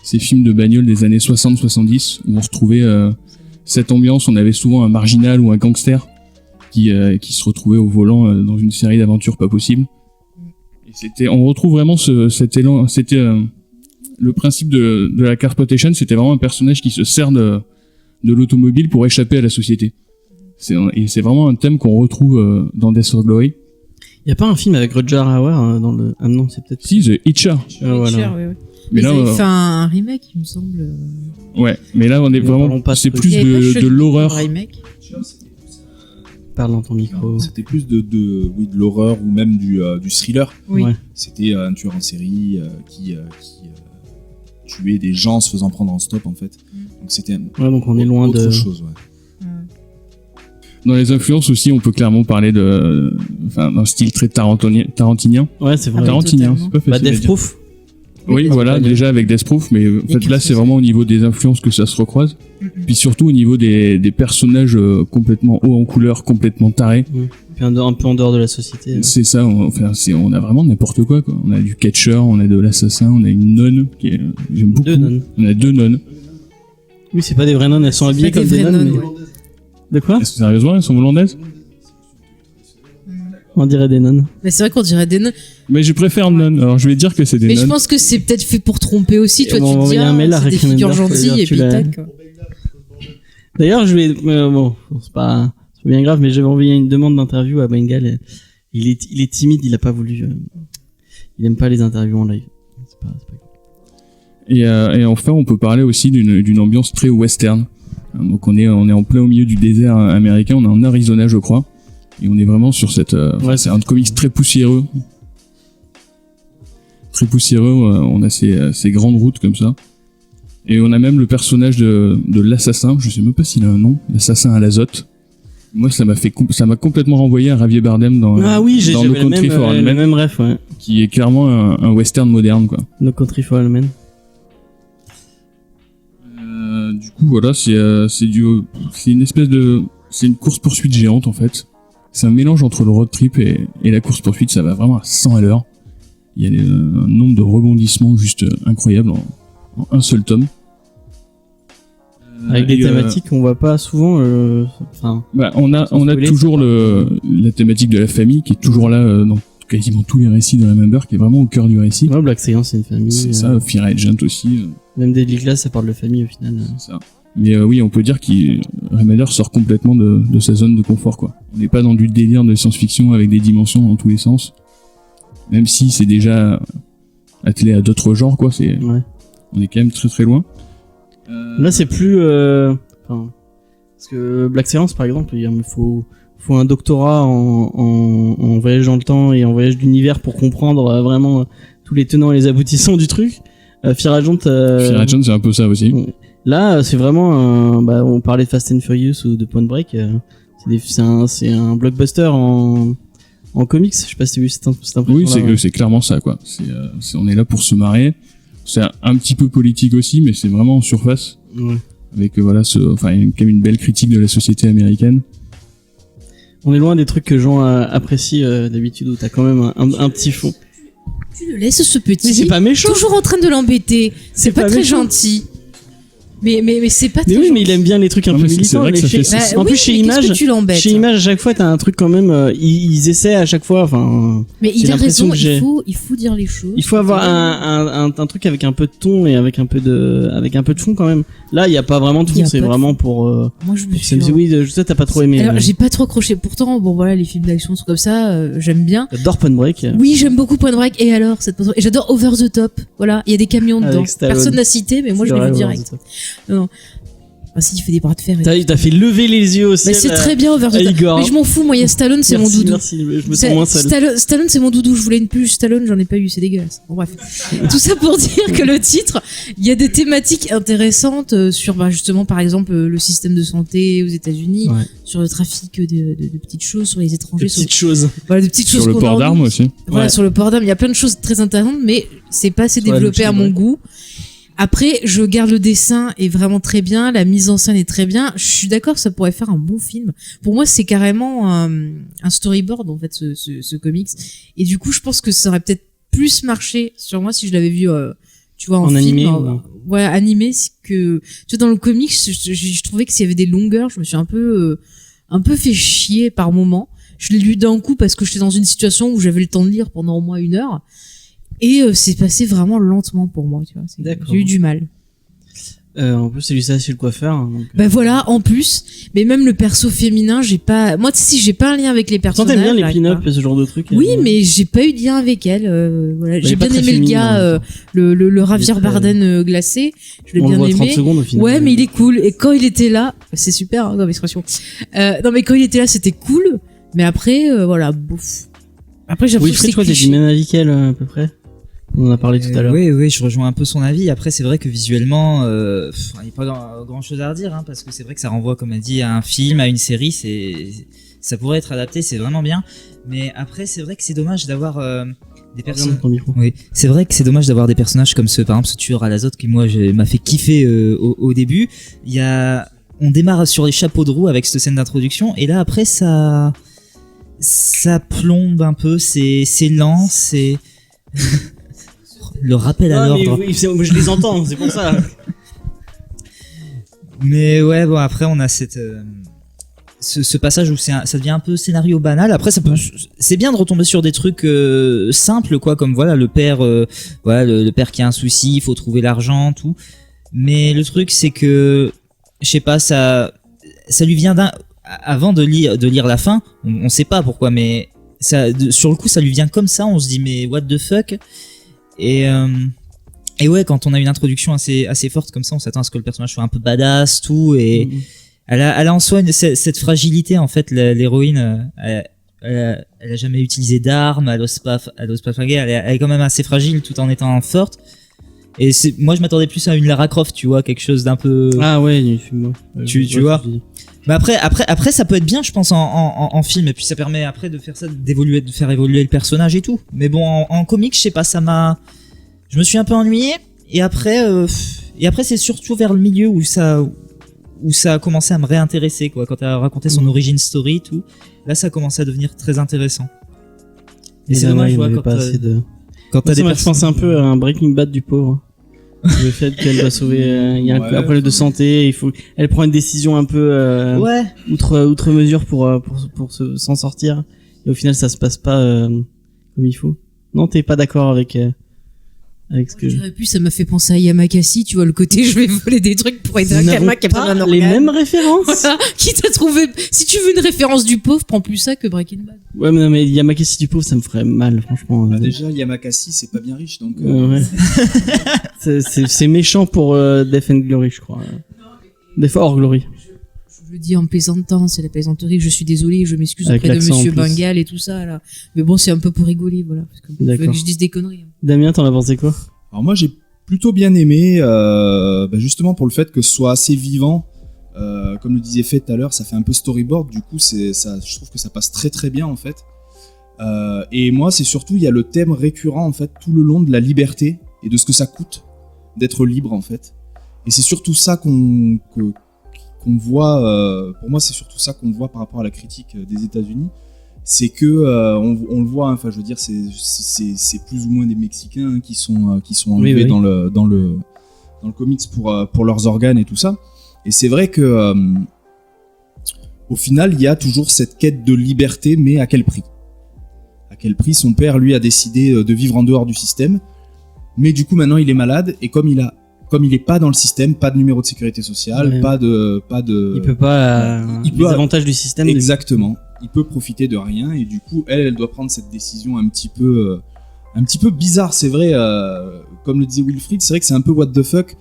Ces films de bagnole des années 60-70 où on retrouvait cette ambiance. On avait souvent un marginal ou un gangster qui se retrouvait au volant dans une série d'aventures pas possibles. Et on retrouve vraiment cet élan. C'était le principe de la carsploitation. C'était vraiment un personnage qui se sert de l'automobile pour échapper à la société. Et c'est vraiment un thème qu'on retrouve dans Death of Glory. Il y a pas un film avec Roger Hauer dans le... Ah non, c'est peut-être... Si, The Hitcher. Ah, voilà. Cher, ouais. Mais Ils là, avaient fait un remake, il me semble. ouais, mais là on est Nous vraiment, parlons pas de c'est trucs. plus Il y avait pas de Chun-Li l'horreur. dans le remake. Parle dans ton micro. C'était plus de l'horreur ou même du thriller. Oui. Ouais. C'était un tueur en série qui tuait des gens en se faisant prendre en stop en fait. Donc c'était Ouais, donc on est loin autre de... chose. Ouais. Dans les influences aussi, on peut clairement parler d'un style très tarantinien. Ouais, c'est vrai. Ah, Tarantinien, totalement. c'est pas Bah, facile à Death dire. Proof. Oui, voilà, Death déjà avec Death Proof, mais en fait là c'est vraiment au niveau des influences que ça se recroise. Puis surtout au niveau des personnages complètement hauts en couleur, complètement tarés. Puis un peu en dehors de la société. C'est ça, on a vraiment n'importe quoi. On a du catcheur, on a de l'assassin, on a une nonne qui est, j'aime beaucoup. Deux nonnes. On a deux nonnes. Oui, c'est pas des vraies nonnes, elles sont habillées Pas comme des des vraies nonnes. nonnes, mais- ouais. De quoi? Est-ce que sérieusement elles sont hollandaises? On dirait des nonnes. Mais c'est vrai qu'on dirait des nonnes. Mais je préfère nonnes, alors je vais dire que c'est des Mais je nonnes. pense que c'est peut-être fait pour tromper aussi. Et Toi, on va tu te dis, envoyer un mail à c'est des Rick figures Remender, gentilles faut et dire, puis tu l'as- tac. quoi. D'ailleurs, je vais... bon, c'est pas bien grave, mais j'avais envoyé une demande d'interview à Bengal. Et il est timide, il a pas voulu... il aime pas les interviews en live. C'est pas grave. Et enfin, on peut parler aussi d'une ambiance très western. Donc on est en plein au milieu du désert américain, on est en Arizona, je crois. Et on est vraiment sur cette... c'est un comics très poussiéreux. Très poussiéreux, on a ces grandes routes comme ça. Et on a même le personnage de l'assassin, je sais même pas s'il a un nom, l'assassin à l'azote. Moi, ça m'a complètement renvoyé à Javier Bardem dans Ah oui, dans j'avais No le Country for Old Men, même ref, ouais. qui est clairement un western moderne, quoi. No Country for Old Men. Du coup, voilà, c'est une espèce de, c'est une course poursuite géante en fait. C'est un mélange entre le road trip et la course poursuite. Ça va vraiment à 100 à l'heure. Il y a un nombre de rebondissements juste incroyable en un seul tome. Avec des Et, thématiques qu'on voit pas souvent. Enfin, on a spoiler, toujours la thématique de la famille qui est toujours là dans quasiment tous les récits de Remember, qui est vraiment au cœur du récit. ouais, Black Science, c'est une famille. C'est ça, Fear Agent aussi. Même Deadly Class, ça parle de famille au final. C'est ça. Mais oui, on peut dire que Remender sort complètement de sa zone de confort, quoi. On n'est pas dans du délire de science-fiction avec des dimensions dans tous les sens. Même si c'est déjà attelé à d'autres genres, quoi. Ouais. On est quand même très très loin. Là, c'est plus. Parce que Black Science, par exemple, il faut un doctorat en voyage dans le temps et en voyage d'univers pour comprendre vraiment tous les tenants et les aboutissants du truc. Fear Agent. Fear Agent, c'est un peu ça aussi. Là, c'est vraiment on parlait de Fast and Furious ou de Point Break. C'est un blockbuster en comics. Je sais pas si tu as vu cette impression. Oui, c'est clairement ça, quoi. On est là pour se marrer. C'est un petit peu politique aussi, mais c'est vraiment en surface. Ouais. Avec voilà, quand même une belle critique de la société américaine. On est loin des trucs que Jean apprécie d'habitude, où t'as quand même un petit fond. Tu le laisses ce petit. Mais c'est pas méchant. Toujours en train de l'embêter. C'est pas très méchant. gentil. Mais c'est pas très Mais oui, gentil. mais il aime bien les trucs un peu militants. C'est vrai que ça fait ça. En plus, chez Image, tu l'embêtes. Chez Image, à chaque fois, t'as un truc quand même. Ils essaient à chaque fois. Enfin. Mais il c'est a l'impression raison. que Il faut dire les choses. il faut avoir un truc avec un peu de ton et avec un peu de fond quand même. Là, il y a pas vraiment de fond. C'est vraiment pour. Moi, je me suis. Oui, je sais, t'as pas trop aimé. Alors, j'ai pas trop accroché. Pourtant, bon voilà, les films d'action, trucs comme ça, j'aime bien. J'adore Point Break. Oui, j'aime beaucoup Point Break. Et alors, et j'adore Over the Top. Voilà, il y a des camions dedans. Personne n'a cité, mais moi je l'ai vu direct. Non. Ah si, il fait des bras de fer. T'as fait lever les yeux au ciel. Mais c'est très bien Over the Top. Igor. Mais je m'en fous, moi, il y a Stallone, c'est mon doudou. Merci, je me sens moins seul. Stallone, c'est mon doudou. Je voulais une peluche Stallone, j'en ai pas eu, c'est dégueulasse. Bon, bref. Tout ça pour dire que le titre, il y a des thématiques intéressantes sur, justement, par exemple, le système de santé aux États-Unis, sur le trafic de petites choses, sur les étrangers. Petites choses. Voilà, des petites choses. Sur le port d'armes aussi. Voilà, sur le port d'armes. Il y a plein de choses très intéressantes, mais c'est pas assez développé à mon goût. Après, je garde le dessin est vraiment très bien, la mise en scène est très bien. Je suis d'accord, ça pourrait faire un bon film. Pour moi, c'est carrément un storyboard en fait, ce comics. Et du coup, je pense que ça aurait peut-être plus marché sur moi si je l'avais vu, tu vois, en film, animé. Ouais, animé. Que tu vois, dans le comics, je trouvais que s'il y avait des longueurs, je me suis un peu fait chier par moment. Je l'ai lu d'un coup parce que j'étais dans une situation où j'avais le temps de lire pendant au moins 1 heure. Et c'est passé vraiment lentement pour moi, tu vois. J'ai eu du mal. En plus, c'est lui ça chez le coiffeur. Hein, donc, voilà, en plus. Mais même le perso féminin, j'ai pas. Moi, si j'ai pas un lien avec les personnages. T'aimes bien les pin-up et ce genre de trucs. Oui, mais j'ai pas eu de lien avec elle. Voilà, j'ai bien aimé le gars, le Javier Bardem glacé. Je l'ai bien aimé. 30 secondes au final. Ouais, mais il est cool. Et quand il était là, c'est super hein, comme expression. Non, mais quand il était là, c'était cool. Mais après, voilà, bouf. Après, j'ai l'impression que c'est du même avis qu'elle à peu près. On en a parlé tout à l'heure. Oui, je rejoins un peu son avis. Après, c'est vrai que visuellement, il n'y a pas grand chose à redire, hein, parce que c'est vrai que ça renvoie, comme elle dit, à un film, à une série. Ça pourrait être adapté, c'est vraiment bien. Mais après, c'est vrai que c'est dommage d'avoir des personnages. Oui, c'est vrai que c'est dommage d'avoir des personnages comme par exemple, ce tueur à l'azote qui moi m'a fait kiffer au début. On démarre sur les chapeaux de roue avec cette scène d'introduction, et là après ça plombe un peu. C'est lent, c'est le rappel à l'ordre. Oui, je les entends, c'est pour ça. Mais ouais, bon, après on a ce passage où ça devient un peu scénario banal. Après c'est bien de retomber sur des trucs simples, quoi, comme voilà le père le père qui a un souci, il faut trouver l'argent, tout. Mais le truc c'est que je sais pas, ça lui vient avant de lire la fin, on sait pas pourquoi, mais sur le coup ça lui vient comme ça, on se dit mais what the fuck. Et ouais, quand on a une introduction assez forte comme ça, on s'attend à ce que le personnage soit un peu badass, tout, et elle a en soi cette fragilité, en fait, l'héroïne, elle a jamais utilisé d'armes, elle ose pas flinguer, elle est quand même assez fragile tout en étant forte. Et moi je m'attendais plus à une Lara Croft, tu vois, quelque chose d'un peu. Ah ouais, du film. Tu vois. Mais après ça peut être bien, je pense, en film, et puis ça permet après de faire évoluer le personnage et tout. Mais bon, en comics, je sais pas, je me suis un peu ennuyé, et après c'est surtout vers le milieu où ça a commencé à me réintéresser, quoi, quand elle a raconté son origin story, tout. Là, ça a commencé à devenir très intéressant. Et c'est dommage, quand t'as des personnes. Je pense un peu à un Breaking Bad du pauvre. Le fait qu'elle va sauver, il y a un problème de santé, elle prend une décision un peu outre mesure pour s'en sortir, et au final ça se passe pas comme il faut. Non, t'es pas d'accord avec ce que je dirais plus, ça m'a fait penser à Yamakasi, tu vois, le côté je vais voler des trucs pour aider un gamin qui a besoin d'un organe. Les mêmes références. Voilà. Qui t'a trouvé, si tu veux une référence du pauvre, prends plus ça que Breaking Bad. Ouais, mais non, mais Yamakasi du pauvre, ça me ferait mal, franchement. Déjà, Yamakasi, c'est pas bien riche, donc. Ouais. c'est méchant pour Death and Glory, je crois. Death or Glory. Je le dis en plaisantant, c'est la plaisanterie, je suis désolé, je m'excuse avec auprès de Monsieur Bengal et tout ça, là. Mais bon, c'est un peu pour rigoler, voilà. Parce que je dis des conneries. Damien, t'en as pensé quoi? Alors moi, j'ai plutôt bien aimé, justement pour le fait que ce soit assez vivant. Comme le disait Fait tout à l'heure, ça fait un peu storyboard, du coup je trouve que ça passe très très bien en fait. Et moi c'est surtout, il y a le thème récurrent en fait tout le long de la liberté et de ce que ça coûte d'être libre en fait. Et c'est surtout ça qu'on voit, pour moi c'est surtout ça qu'on voit par rapport à la critique des États-Unis. C'est que on le voit, enfin je veux dire c'est plus ou moins des Mexicains qui sont enlevés dans le comics pour leurs organes et tout ça. Et c'est vrai que au final il y a toujours cette quête de liberté, mais à quel prix? À quel prix? Son père lui a décidé de vivre en dehors du système, mais du coup maintenant il est malade et comme il est pas dans le système, pas de numéro de sécurité sociale, Ouais. pas de Il peut pas. Il les peut- avantages du système. Exactement. Il peut profiter de rien et du coup, elle doit prendre cette décision un petit peu bizarre. C'est vrai, comme le disait Wilfried, c'est vrai que c'est un peu what the fuck.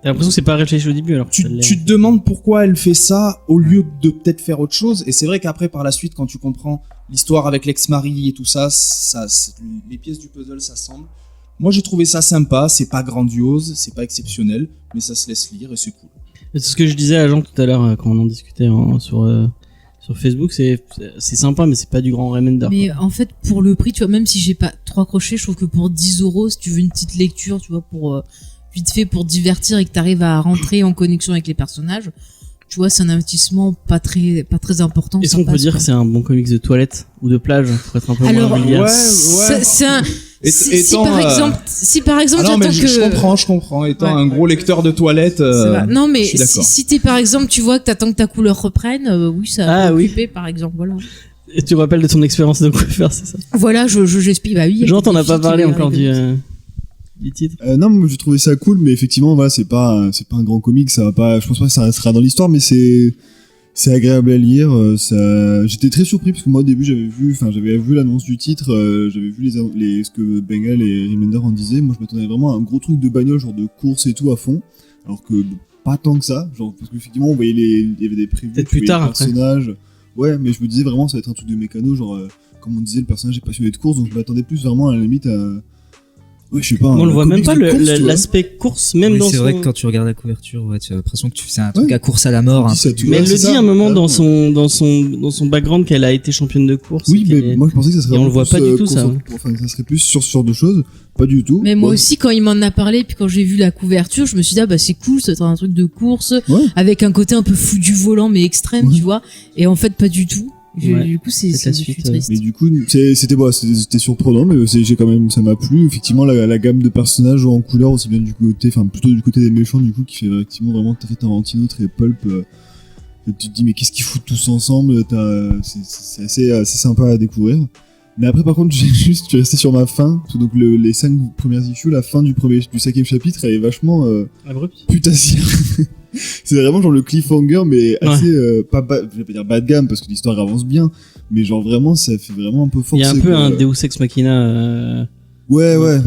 T'as l'impression que c'est pas réfléchi au début alors. que Tu ça l'est. te demandes pourquoi elle fait ça au lieu de peut-être faire autre chose. Et c'est vrai qu'après, par la suite, quand tu comprends l'histoire avec l'ex-mari et tout ça, les pièces du puzzle s'assemblent. Moi, j'ai trouvé ça sympa. C'est pas grandiose, c'est pas exceptionnel, mais ça se laisse lire et c'est cool. C'est ce que je disais à Jean tout à l'heure quand on en discutait sur Facebook, c'est sympa mais c'est pas du grand Remender. Mais en fait, pour le prix, tu vois, même si j'ai pas trop accroché, je trouve que pour 10 €, si tu veux une petite lecture, tu vois, pour vite fait pour divertir et que t'arrives à rentrer en connexion avec les personnages, tu vois, c'est un investissement pas très important. Est-ce ça qu'on peut passe, dire quoi. que c'est un bon comics de toilette ou de plage pour être un peu Alors, moins vulgaire? C'est un. Si Étant, par exemple, Ah non, mais j'attends que. je comprends. Étant Ouais. un gros lecteur de toilettes, Ça va. Non, mais je suis d'accord. si t'es par exemple, tu vois que t'attends que ta couleur reprenne, oui, ça Ah, va oui. occuper, par exemple, voilà. Et tu te rappelles de ton expérience de coiffeur, c'est ça? Voilà, j'explique, bah oui. il y a Jean, des t'en as filles pas qui parlé veulent encore rigoler. du titre? Non, moi j'ai trouvé ça cool, mais effectivement, voilà, c'est pas un grand comic, ça va pas, je pense pas que ça restera dans l'histoire, mais c'est agréable à lire. J'étais très surpris parce que moi au début j'avais vu l'annonce du titre, j'avais vu ce que Bengal et Remender en disaient. Moi je m'attendais vraiment à un gros truc de bagnole, genre de course et tout à fond, alors que pas tant que ça, genre parce qu'effectivement on voyait il y avait des previews, Peut-être tu plus voyais tard, les après. personnages. Ouais, mais je me disais vraiment ça va être un truc de mécano, genre comme on disait le personnage est passionné de course, donc je m'attendais plus vraiment à la limite à ouais, je sais pas. On le un voit même comics pas de course, tu vois. l'aspect course, même Oui, dans c'est son... vrai que quand tu regardes la couverture, ouais, tu as l'impression que c'est un truc Ouais. à course à la mort. On un dit ça peu. tout Mais à elle l'heure, le c'est dit ça, à un moment ouais. dans son background qu'elle a été championne de course. Oui, et qu'elle mais est- moi je pensais que ça serait Et on le vraiment voit pas plus, du tout, ça. enfin, ça serait plus sur ce genre de choses. Pas du tout. Mais moi Ouais. aussi, quand il m'en a parlé, puis quand j'ai vu la couverture, je me suis dit, ah bah c'est cool, ça va être un truc de course, Ouais. avec un côté un peu fou du volant, mais extrême, Ouais. tu vois. Et en fait, pas du tout. Ouais. Du coup, C'est la je suis suite, triste. Mais du coup, c'était surprenant, mais j'ai quand même, ça m'a plu. Effectivement, la gamme de personnages en couleur, aussi bien du côté, enfin plutôt du côté des méchants, du coup, qui fait effectivement vraiment très Tarantino, très pulp. Tu te dis, mais qu'est-ce qu'ils foutent tous ensemble? C'est assez sympa à découvrir. Mais après, par contre, je suis resté sur ma fin. Parce que donc les 5 premières issues, la fin du 5e chapitre, elle est vachement Abrupt. putassière. C'est vraiment genre le cliffhanger, mais assez je vais pas dire bas de gamme parce que l'histoire avance bien, mais genre vraiment ça fait vraiment un peu Il forcé. y a un peu quoi. un Deus Ex Machina. Ouais, ouais.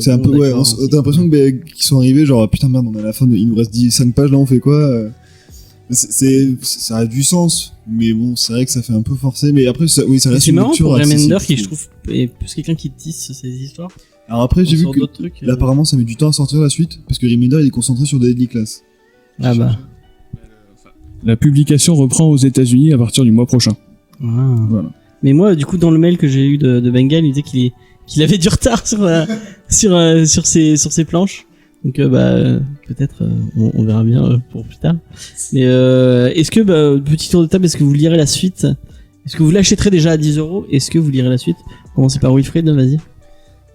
C'est un bon, peu, ouais. d'accord, T'as l'impression que qu'ils sont arrivés, genre putain merde, on est à la fin, il nous reste 5 pages là, on fait quoi? Ça a du sens, mais bon, c'est vrai que ça fait un peu forcé, mais après, ça reste C'est une marrant lecture pour accessible, Remender qui, je trouve. trouve, est plus quelqu'un qui tisse ces histoires. Alors après, j'ai vu Sur que d'autres trucs, là, apparemment, ça met du temps à sortir la suite, parce que Remender il est concentré sur Deadly Class. Ah bah. La publication reprend aux États-Unis à partir du mois prochain. Ah. Voilà. Mais moi, du coup, dans le mail que j'ai eu de Bengal, il disait qu'il avait du retard sur ses planches. Donc peut-être on verra bien pour plus tard. Mais est-ce que petit tour de table, est-ce que vous lirez la suite? Est-ce que vous l'achèterez déjà à 10 €? Est-ce que vous lirez la suite? Commencez par Wilfried, vas-y.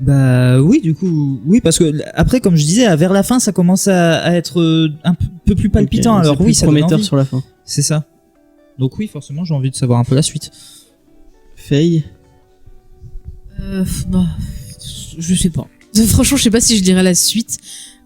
Bah oui, du coup, oui, parce que après, comme je disais, vers la fin, ça commence à être un peu plus palpitant. Ok, Alors c'est oui, plus ça donne prometteur envie. sur la fin. C'est ça. Donc oui, forcément, j'ai envie de savoir un peu la suite. Faye. Bah, je sais pas. Franchement, je sais pas si je lirai la suite.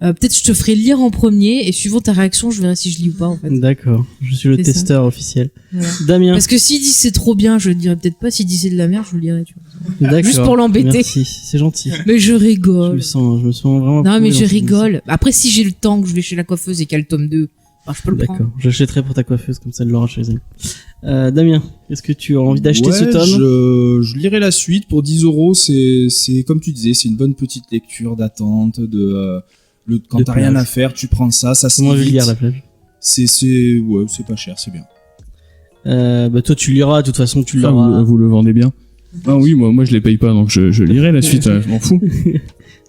Peut-être je te ferai lire en premier et suivant ta réaction, je verrai si je lis ou pas en fait. D'accord, je suis le C'est ça. testeur officiel. Voilà. Damien. Parce que s'il dit c'est trop bien, je le dirai peut-être pas. S'il dit c'est de la merde, je le lirai. Tu vois. D'accord. Juste pour l'embêter. Merci, c'est gentil. Mais je Je rigole. me sens vraiment. Non, mais cool je dans cette rigole. Après, si j'ai le temps que je vais chez la coiffeuse et qu'il y a le tome 2, bah, je peux le D'accord, prendre. j'achèterai pour ta coiffeuse, comme ça elle l'aura chez elle. Damien, est-ce que tu as envie d'acheter ce tome? Je lirai la suite pour 10 €. C'est comme tu disais, c'est une bonne petite lecture d'attente, Quand De t'as rien plage. à faire, tu prends ça se C'est moins lit vite. vulgaire la plage. Ouais, c'est pas cher, c'est bien. Bah toi tu liras, de toute façon tu Ah, l'auras. vous le vendez bien. Ah oui, moi je les paye pas, donc je lirai la suite, je m'en fous.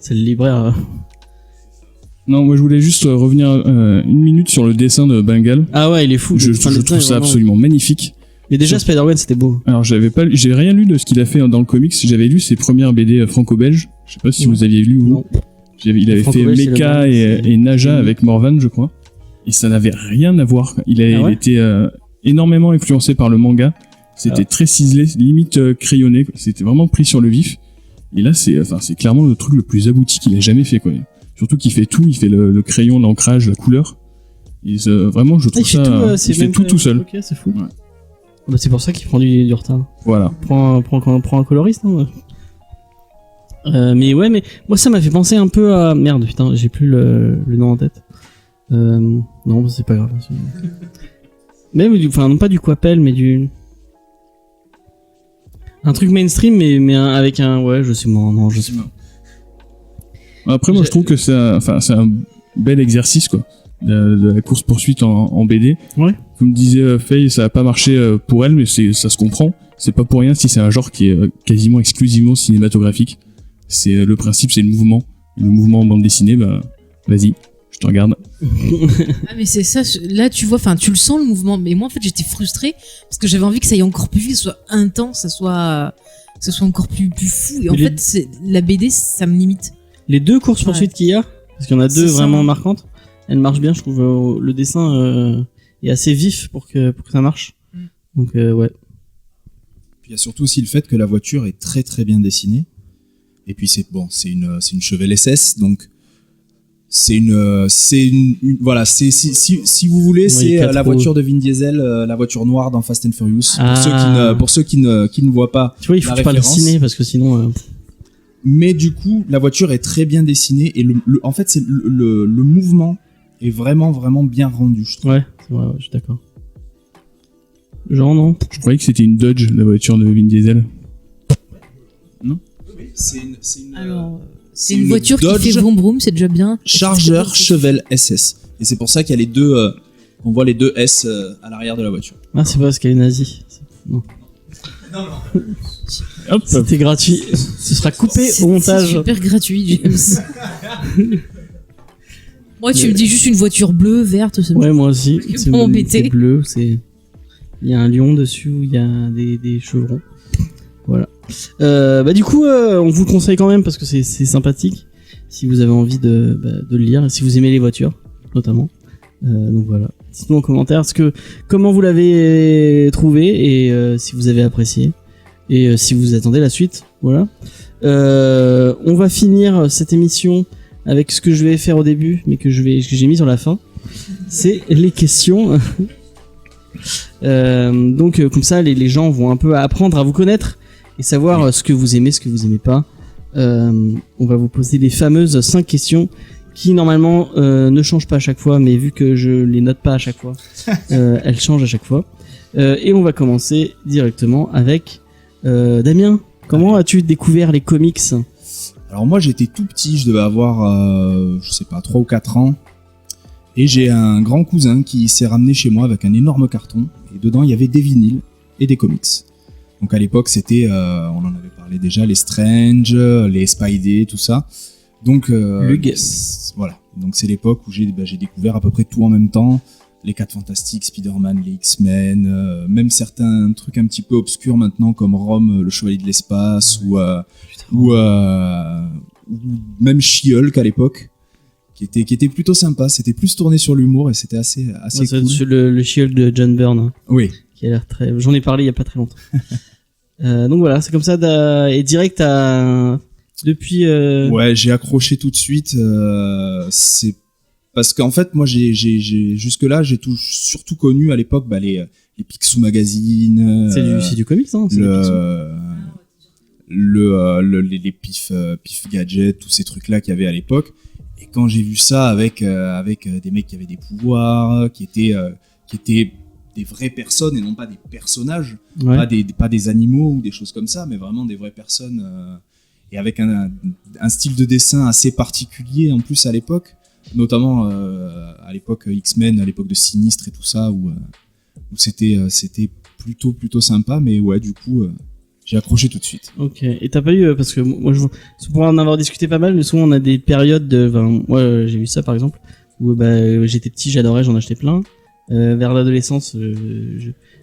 C'est le libraire. Non, moi je voulais juste revenir une minute sur le dessin de Bengal. Ah ouais, il est fou. Je Enfin, le trouve dessin est ça vraiment- absolument magnifique. Mais déjà Spider-Man c'était beau. Alors j'ai rien lu de ce qu'il a fait dans le comics. J'avais lu ses premières BD franco-belges. Je sais pas si Ouais. vous aviez lu ou Non. il avait fait Franco-belge, c'est Mecha le même, c'est- et Naja Mhm. avec Morvan, je crois. Et ça n'avait rien à voir. Il Ah ouais était énormément influencé par le manga. C'était Ah. très ciselé, limite crayonné. C'était vraiment pris sur le vif. Et là, c'est clairement le truc le plus abouti qu'il a jamais fait, quoi. Surtout qu'il fait tout. Il fait le crayon, l'ancrage, la couleur. Et vraiment, je Ah, trouve il fait ça. tout, Il fait tout seul. Ok, c'est fou. Ouais. Bah, c'est pour ça qu'il prend du retard. Voilà. Prends un coloriste, non mais ouais, mais moi ça m'a fait penser un peu à merde, putain, j'ai plus le nom en tête. Non, c'est pas grave. Enfin non pas du Quapel, mais du un truc mainstream, mais avec un je sais pas. Après, moi, je trouve que c'est un bel exercice, quoi. De la course poursuite en BD. Ouais. Comme disait Faye, ça a pas marché pour elle, mais ça se comprend. C'est pas pour rien si c'est un genre qui est quasiment exclusivement cinématographique. C'est le principe, c'est le mouvement. Et le mouvement en bande dessinée, bah, vas-y, je te regarde. Ah mais c'est ça, là tu vois, enfin tu le sens le mouvement, mais moi en fait j'étais frustrée parce que j'avais envie que ça aille encore plus vite, que ce soit intense, que ce soit encore plus fou, et en Mais les- fait la BD ça me limite. Les deux courses poursuites qu'il y a, parce qu'il y en a deux C'est ça. vraiment marquantes, elles marchent bien, je trouve. Le dessin est assez vif pour que ça marche. Donc ouais. Puis il y a surtout aussi le fait que la voiture est très très bien dessinée. Et puis c'est une Chevelle SS, donc c'est voilà, si vous voulez, Oui, c'est quatre la roues. voiture de Vin Diesel, la voiture noire dans Fast and Furious. Ah. Pour ceux qui ne voient pas, Tu vois, il faut la que tu parles référence. ciné parce que sinon. Mais du coup, la voiture est très bien dessinée et en fait, c'est le mouvement est vraiment vraiment bien rendu, je trouve. Ouais, c'est vrai, je suis d'accord. Genre non. Je croyais que c'était une Dodge, la voiture de Vin Diesel. Alors c'est c'est une une voiture Dodge qui fait vroom vroom, c'est déjà bien. Charger C'est- Chevelle SS. Et c'est pour ça qu'il y a les deux, on voit les deux S à l'arrière de la voiture. Ah, c'est pas parce qu'elle est nazie. Non. Hop, C'était gratuit. Ce sera coupé C'est- au montage. C'est super gratuit, James. Moi, tu me dis juste une voiture bleue, verte, c'est bon. Ouais, moi aussi. Ils C'est vont m'embêter. c'est bleu, c'est. Il y a un lion dessus, il y a des chevrons. Voilà. Bah du coup, on vous le conseille quand même parce que c'est sympathique. Si vous avez envie de le lire, et si vous aimez les voitures, notamment. Donc voilà. Dites-nous en commentaire comment vous l'avez trouvé et si vous avez apprécié et si vous attendez la suite. Voilà. On va finir cette émission avec ce que je vais faire au début, mais que j'ai mis sur la fin. C'est les questions. Donc comme ça, les gens vont un peu apprendre à vous connaître et savoir ce que vous aimez, ce que vous aimez pas. On va vous poser les fameuses 5 questions qui normalement ne changent pas à chaque fois, mais vu que je les note pas à chaque fois, elles changent à chaque fois. Et on va commencer directement avec Damien. Comment as-tu découvert les comics? Alors moi j'étais tout petit, je devais avoir, je sais pas, 3 ou 4 ans. Et j'ai un grand cousin qui s'est ramené chez moi avec un énorme carton. Et dedans il y avait des vinyles et des comics. Donc à l'époque c'était, on en avait parlé déjà, les Strange, les Spidey, tout ça. Donc voilà, donc c'est l'époque où j'ai découvert à peu près tout en même temps. Les 4 Fantastiques, Spider-Man, les X-Men, même certains trucs un petit peu obscurs maintenant comme Rome, le Chevalier de l'Espace, ou même She-Hulk à l'époque, qui était plutôt sympa. C'était plus tourné sur l'humour et c'était assez Ouais, cool. c'est le She-Hulk de John Byrne, hein, Oui. qui a l'air très. J'en ai parlé il y a pas très longtemps. Donc voilà, c'est comme ça. Et direct depuis. Ouais, j'ai accroché tout de suite. C'est parce qu'en fait, moi, jusque-là, j'ai surtout connu à l'époque les Picsou Magazine. C'est du comics, hein. C'est des Picsou. Les Pif Gadget, tous ces trucs-là qu'il y avait à l'époque. Et quand j'ai vu ça avec des mecs qui avaient des pouvoirs, qui étaient des vraies personnes et non pas des personnages, Ouais. pas des animaux ou des choses comme ça, mais vraiment des vraies personnes et avec un style de dessin assez particulier en plus à l'époque. notamment à l'époque X-Men, à l'époque de Sinistre et tout ça, où c'était plutôt sympa, mais ouais, du coup, j'ai accroché tout de suite. Ok. Et t'as pas eu, parce que moi, c'est pour en avoir discuté pas mal, mais souvent on a des périodes de, moi j'ai eu ça par exemple, où j'étais petit, j'adorais, j'en achetais plein. Vers l'adolescence,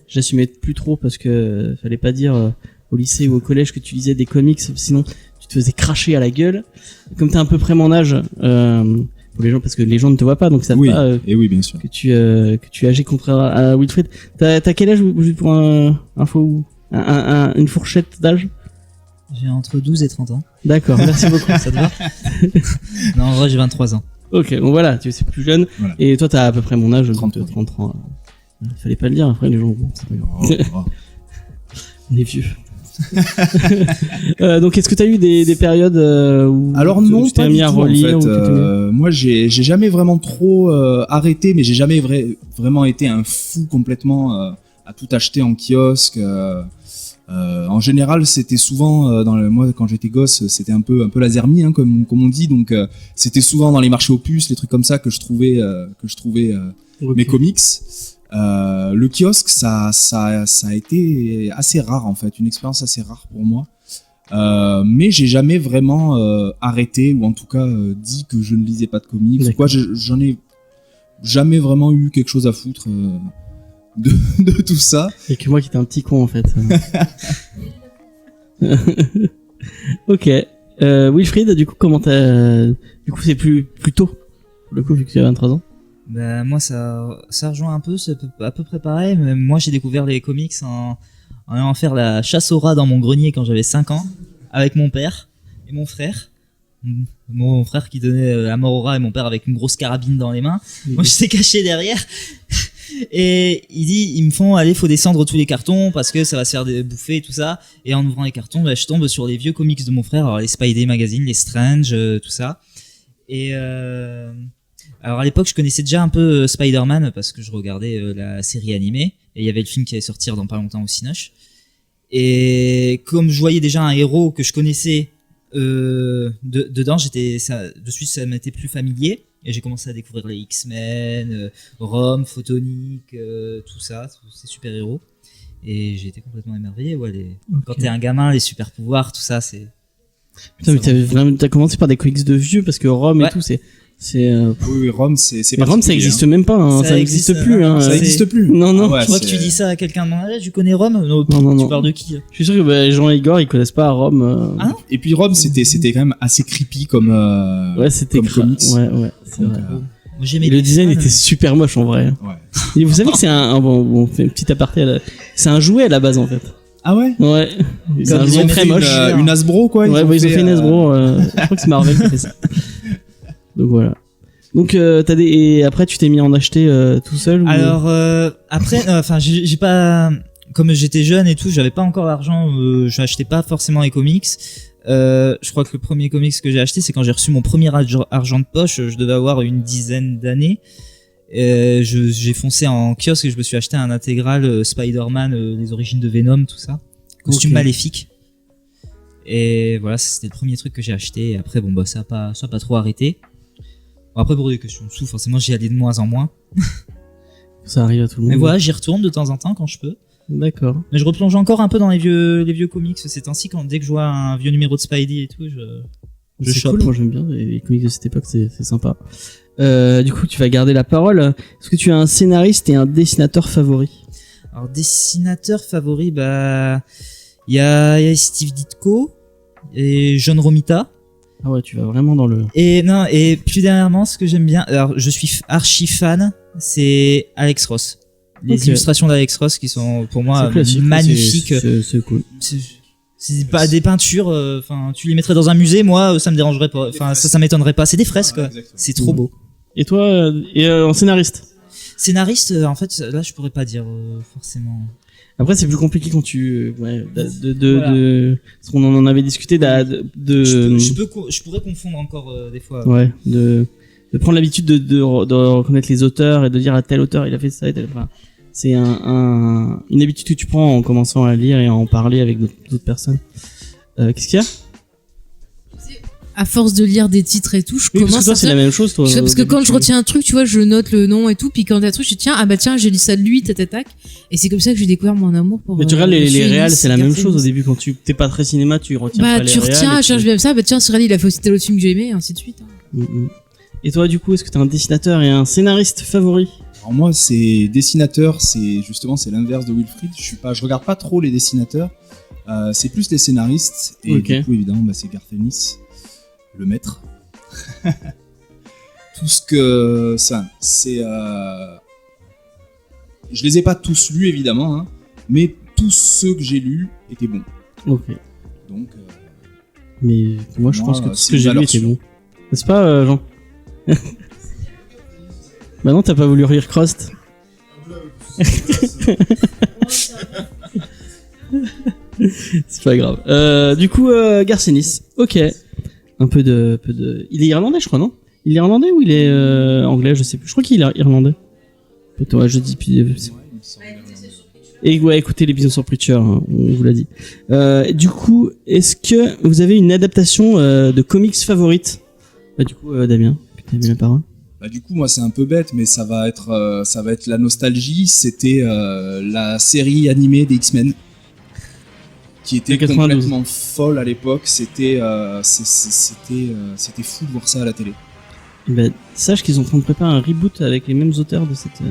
j'assumais plus trop parce que fallait pas dire au lycée ou au collège que tu lisais des comics, sinon tu te faisais cracher à la gueule. Comme t'es à peu près mon âge, pour les gens, parce que les gens ne te voient pas, donc ça oui, pas et oui, bien sûr. que tu es âgé contraire à Wilfried. T'as quel âge, juste pour info, une fourchette d'âge? J'ai entre 12 et 30 ans. D'accord, merci beaucoup. Ça te va? Non, en vrai, j'ai 23 ans. Ok, bon voilà, tu es plus jeune. Voilà. Et toi, t'as à peu près mon âge, 30 ans. Fallait pas le dire, après les gens, c'est pas grave. On est vieux. Donc, est-ce que t'as eu des périodes où Alors non, tu t'es pas mis du à tout, relire en fait. ou tu t'es mis- Moi, j'ai jamais vraiment trop arrêté, mais j'ai jamais vraiment été un fou complètement à tout acheter en kiosque. En général, c'était souvent moi quand j'étais gosse, c'était un peu la zermie, hein, comme on dit. Donc, c'était souvent dans les marchés aux puces, les trucs comme ça que je trouvais Ok. mes comics. Le kiosque, ça a été assez rare en fait, une expérience assez rare pour moi. Mais j'ai jamais vraiment arrêté, ou en tout cas dit que je ne lisais pas de comics. D'accord. Quoi, j'en ai jamais vraiment eu quelque chose à foutre de tout ça. Et que moi qui étais un petit con en fait. Ok. Wilfried, du coup, comment t'as... Du coup, c'est plus tôt, pour le coup, vu que tu as 23 ans. Bah, moi, ça rejoint un peu, c'est à peu près pareil. Mais moi, j'ai découvert les comics en allant faire la chasse aux rats dans mon grenier quand j'avais 5 ans, avec mon père et mon frère. Mon frère qui donnait la mort aux rats et mon père avec une grosse carabine dans les mains. Moi, j'étais caché derrière. Et ils me font, allez, faut descendre tous les cartons parce que ça va se faire bouffer et tout ça. Et en ouvrant les cartons, bah, je tombe sur les vieux comics de mon frère, alors les Spidey Magazine, les Strange, tout ça. Et alors à l'époque, je connaissais déjà un peu Spider-Man parce que je regardais la série animée et il y avait le film qui allait sortir dans pas longtemps au Cinoche. Et comme je voyais déjà un héros que je connaissais dedans, de suite ça m'était plus familier. Et j'ai commencé à découvrir les X-Men, Rome, Photonic, tout ça, tous ces super-héros. Et j'ai été complètement émerveillé. Ouais, quand t'es un gamin, les super-pouvoirs, tout ça, c'est... Putain, mais t'as commencé par des comics de vieux, parce que Rome et tout, c'est Oui, Rome, c'est mais Rome, ça existe même pas, hein. Ça existe plus, hein. Ça existe plus. Non, non. Ah ouais, Je crois que tu dis ça à quelqu'un de mon âge, tu connais Rome? Non, non. Tu parles de qui? Je suis sûr que Jean et Igor, ils connaissent pas Rome. Ah, Et puis Rome, c'était quand même assez creepy comme ouais, c'était comme comics. Ouais, c'est Donc, vrai. moi, j'aimais Et le les design fans. était super moche en vrai. ouais. Et vous savez que c'est on fait une petite aparté. C'est un jouet à la base en fait. Ah ouais. Ouais. C'est un Ils jouet ont très fait moche. une Hasbro quoi. Ouais, ils ont fait une Hasbro. Je crois que c'est Marvel qui a fait ça. Donc voilà. Donc et après tu t'es mis à en acheter tout seul ou... Alors après, enfin, j'ai pas, comme j'étais jeune et tout, j'avais pas encore l'argent, j'achetais pas forcément les comics. Je crois que le premier comics que j'ai acheté, c'est quand j'ai reçu mon premier argent de poche. Je devais avoir une dizaine d'années. J'ai foncé en kiosque et je me suis acheté un intégral Spider-Man, les origines de Venom, tout ça, costume maléfique. Et voilà, c'était le premier truc que j'ai acheté. Et après, bon bah ça a pas trop arrêté. Bon, après, pour des questions de sous, forcément, j'y allais de moins en moins. Ça arrive à tout le monde. Mais voilà, j'y retourne de temps en temps quand je peux. D'accord. Mais je replonge encore un peu dans les vieux comics ces temps-ci, dès que je vois un vieux numéro de Spidey et tout, je C'est chope. cool, moi j'aime bien les comics de cette époque, c'est sympa. Du coup, tu vas garder la parole. Est-ce que tu as un scénariste et un dessinateur favori? Alors, dessinateur favori, bah, il y a Steve Ditko et John Romita. Ah ouais, tu vas vraiment dans le... Et plus dernièrement, ce que j'aime bien, alors je suis archi fan, c'est Alex Ross. Les illustrations d'Alex Ross qui sont pour moi classique, magnifiques. C'est cool. C'est pas des peintures, enfin, tu les mettrais dans un musée, moi, ça me dérangerait pas, enfin, ça m'étonnerait pas. C'est des fresques, quoi. C'est trop beau. Et toi, en scénariste? Scénariste, en fait, là, je pourrais pas dire forcément. Après, c'est plus compliqué quand tu, parce qu'on en avait discuté Je pourrais confondre encore des fois. Ouais, de prendre l'habitude de reconnaître les auteurs et de dire à tel auteur il a fait ça et tel. Enfin, c'est une habitude que tu prends en commençant à lire et à en parler avec d'autres personnes. Qu'est-ce qu'il y a? à force de lire des titres et tout, je Oui, parce commence que toi, à c'est la même chose, toi. parce que quand je retiens un truc, tu vois, je note le nom et tout, puis quand t'as un truc, je dis tiens, ah bah tiens, j'ai lu ça de lui, tac. Et c'est comme ça que j'ai découvert mon amour pour. Mais tu regardes les Monsieur réals, Ennis, c'est la même Garth chose au Ennis. début quand tu t'es pas très cinéma, tu retiens Bah pas les tu réals. retiens, et je bien ça, bah tiens, ce il a fait aussi tel autre film que j'ai aimé, et ainsi de suite. Et toi, du coup, est-ce que t'as un dessinateur et un scénariste favori? Alors moi, c'est dessinateur, c'est l'inverse de Wilfried. Je regarde pas trop les dessinateurs. C'est plus les scénaristes. Et Ok. du coup, évidemment, bah, c'est Garth Ennis, le maître. Tout ce que ça, c'est. Je les ai pas tous lus évidemment, hein, mais tous ceux que j'ai lus étaient bons. Ok. Donc. Mais moi, je pense que tout ce c'est que une j'ai lu valeur était sûre. bon. N'est-ce pas, Jean? Bah non, t'as pas voulu lire Crost. C'est pas grave. Du coup, Garth Ennis. Ok. Un peu de. Il est irlandais, je crois, non? Il est irlandais ou il est anglais? Je sais plus. Je crois qu'il est irlandais. Peut-être, ouais, je dis. Puis, et ouais, écoutez l'épisode sur Preacher, hein, on vous l'a dit. Du coup, est-ce que vous avez une adaptation de comics favorite? Bah, du coup, Damien, t'as mis la parole. Bah, du coup, moi, c'est un peu bête, mais ça va être la nostalgie. C'était la série animée des X-Men, qui était 92. complètement folle à l'époque. C'était fou de voir ça à la télé. Et bah, sache qu'ils sont en train de préparer un reboot avec les mêmes auteurs de cette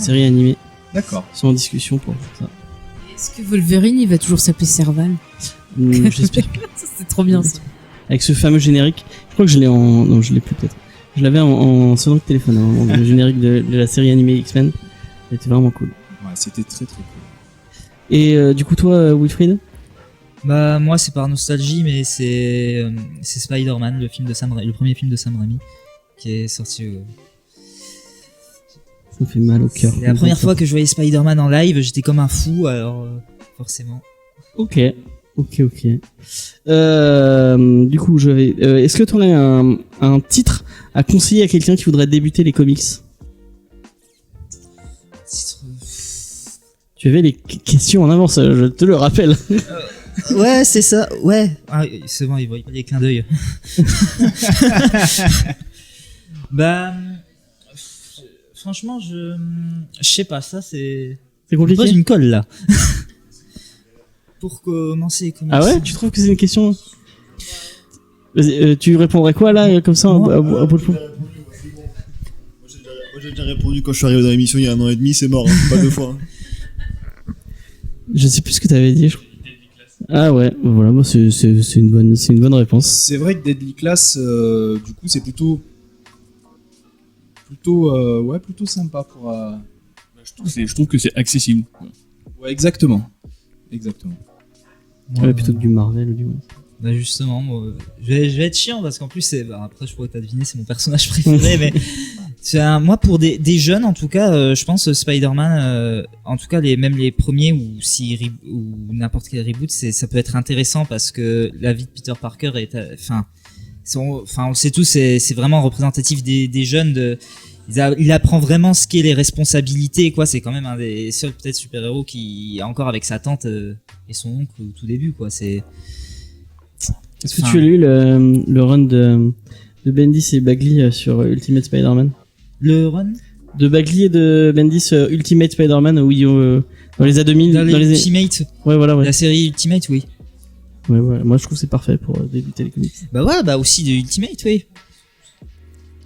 série animée. D'accord. Ils sont en discussion pour ça. Est-ce que Wolverine, il va toujours s'appeler Serval? J'espère. C'est trop bien ça. Avec ce fameux générique. Je crois que je l'ai en... Non, je l'ai plus peut-être. Je l'avais en sonnerie de téléphone, hein, le générique de la série animée X-Men. C'était vraiment cool. Ouais, c'était très très cool. Et du coup, toi, Wilfried? Bah moi c'est par nostalgie, mais c'est Spider-Man, le premier film de Sam Raimi qui est sorti. Ça me fait mal au cœur. C'est la première fois que je voyais Spider-Man en live, j'étais comme un fou, alors forcément. Ok. Du coup, je vais. Est-ce que tu aurais un titre à conseiller à quelqu'un qui voudrait débuter les comics? Tu avais les questions en avance, je te le rappelle. Ouais, c'est ça, ouais. Ah, c'est bon, il voit pas les clins d'œil. Bah, franchement, je sais pas, ça c'est. C'est compliqué. Pose une colle là. Pour commencer les comics. Ah ouais, tu trouves que c'est une question? Vas-y, tu répondrais quoi là, comme ça, Moi, à bout de fou? Moi j'ai déjà répondu quand je suis arrivé dans l'émission il y a 1 an et demi, c'est mort, hein, pas 2 fois. Hein. Je sais plus ce que t'avais dit. Ah ouais, voilà, moi c'est une bonne réponse. C'est vrai que Deadly Class, du coup, c'est plutôt sympa pour. Je trouve que c'est accessible. Ouais, exactement. Ouais, plutôt que du Marvel ou du. Bah justement, moi, je vais être chiant parce qu'en plus après je pourrais pas deviner, c'est mon personnage préféré, mais moi pour des jeunes en tout cas, je pense Spider-Man, en tout cas même les premiers ou n'importe quel reboot, ça peut être intéressant parce que la vie de Peter Parker est, on le sait tous, c'est vraiment représentatif des jeunes il apprend vraiment ce qu'est les responsabilités, quoi. C'est quand même un des seuls peut-être super-héros qui encore avec sa tante et son oncle au tout début, quoi. Est-ce que tu as lu le run de Bendis et Bagley sur Ultimate Spider-Man? Le run de Bagley et de Bendis Ultimate Spider-Man, où dans les années 2000, dans les Ultimate, ouais, voilà, ouais. La série Ultimate, oui. Ouais, moi je trouve que c'est parfait pour débuter les comics. Bah ouais, bah aussi de Ultimate, oui.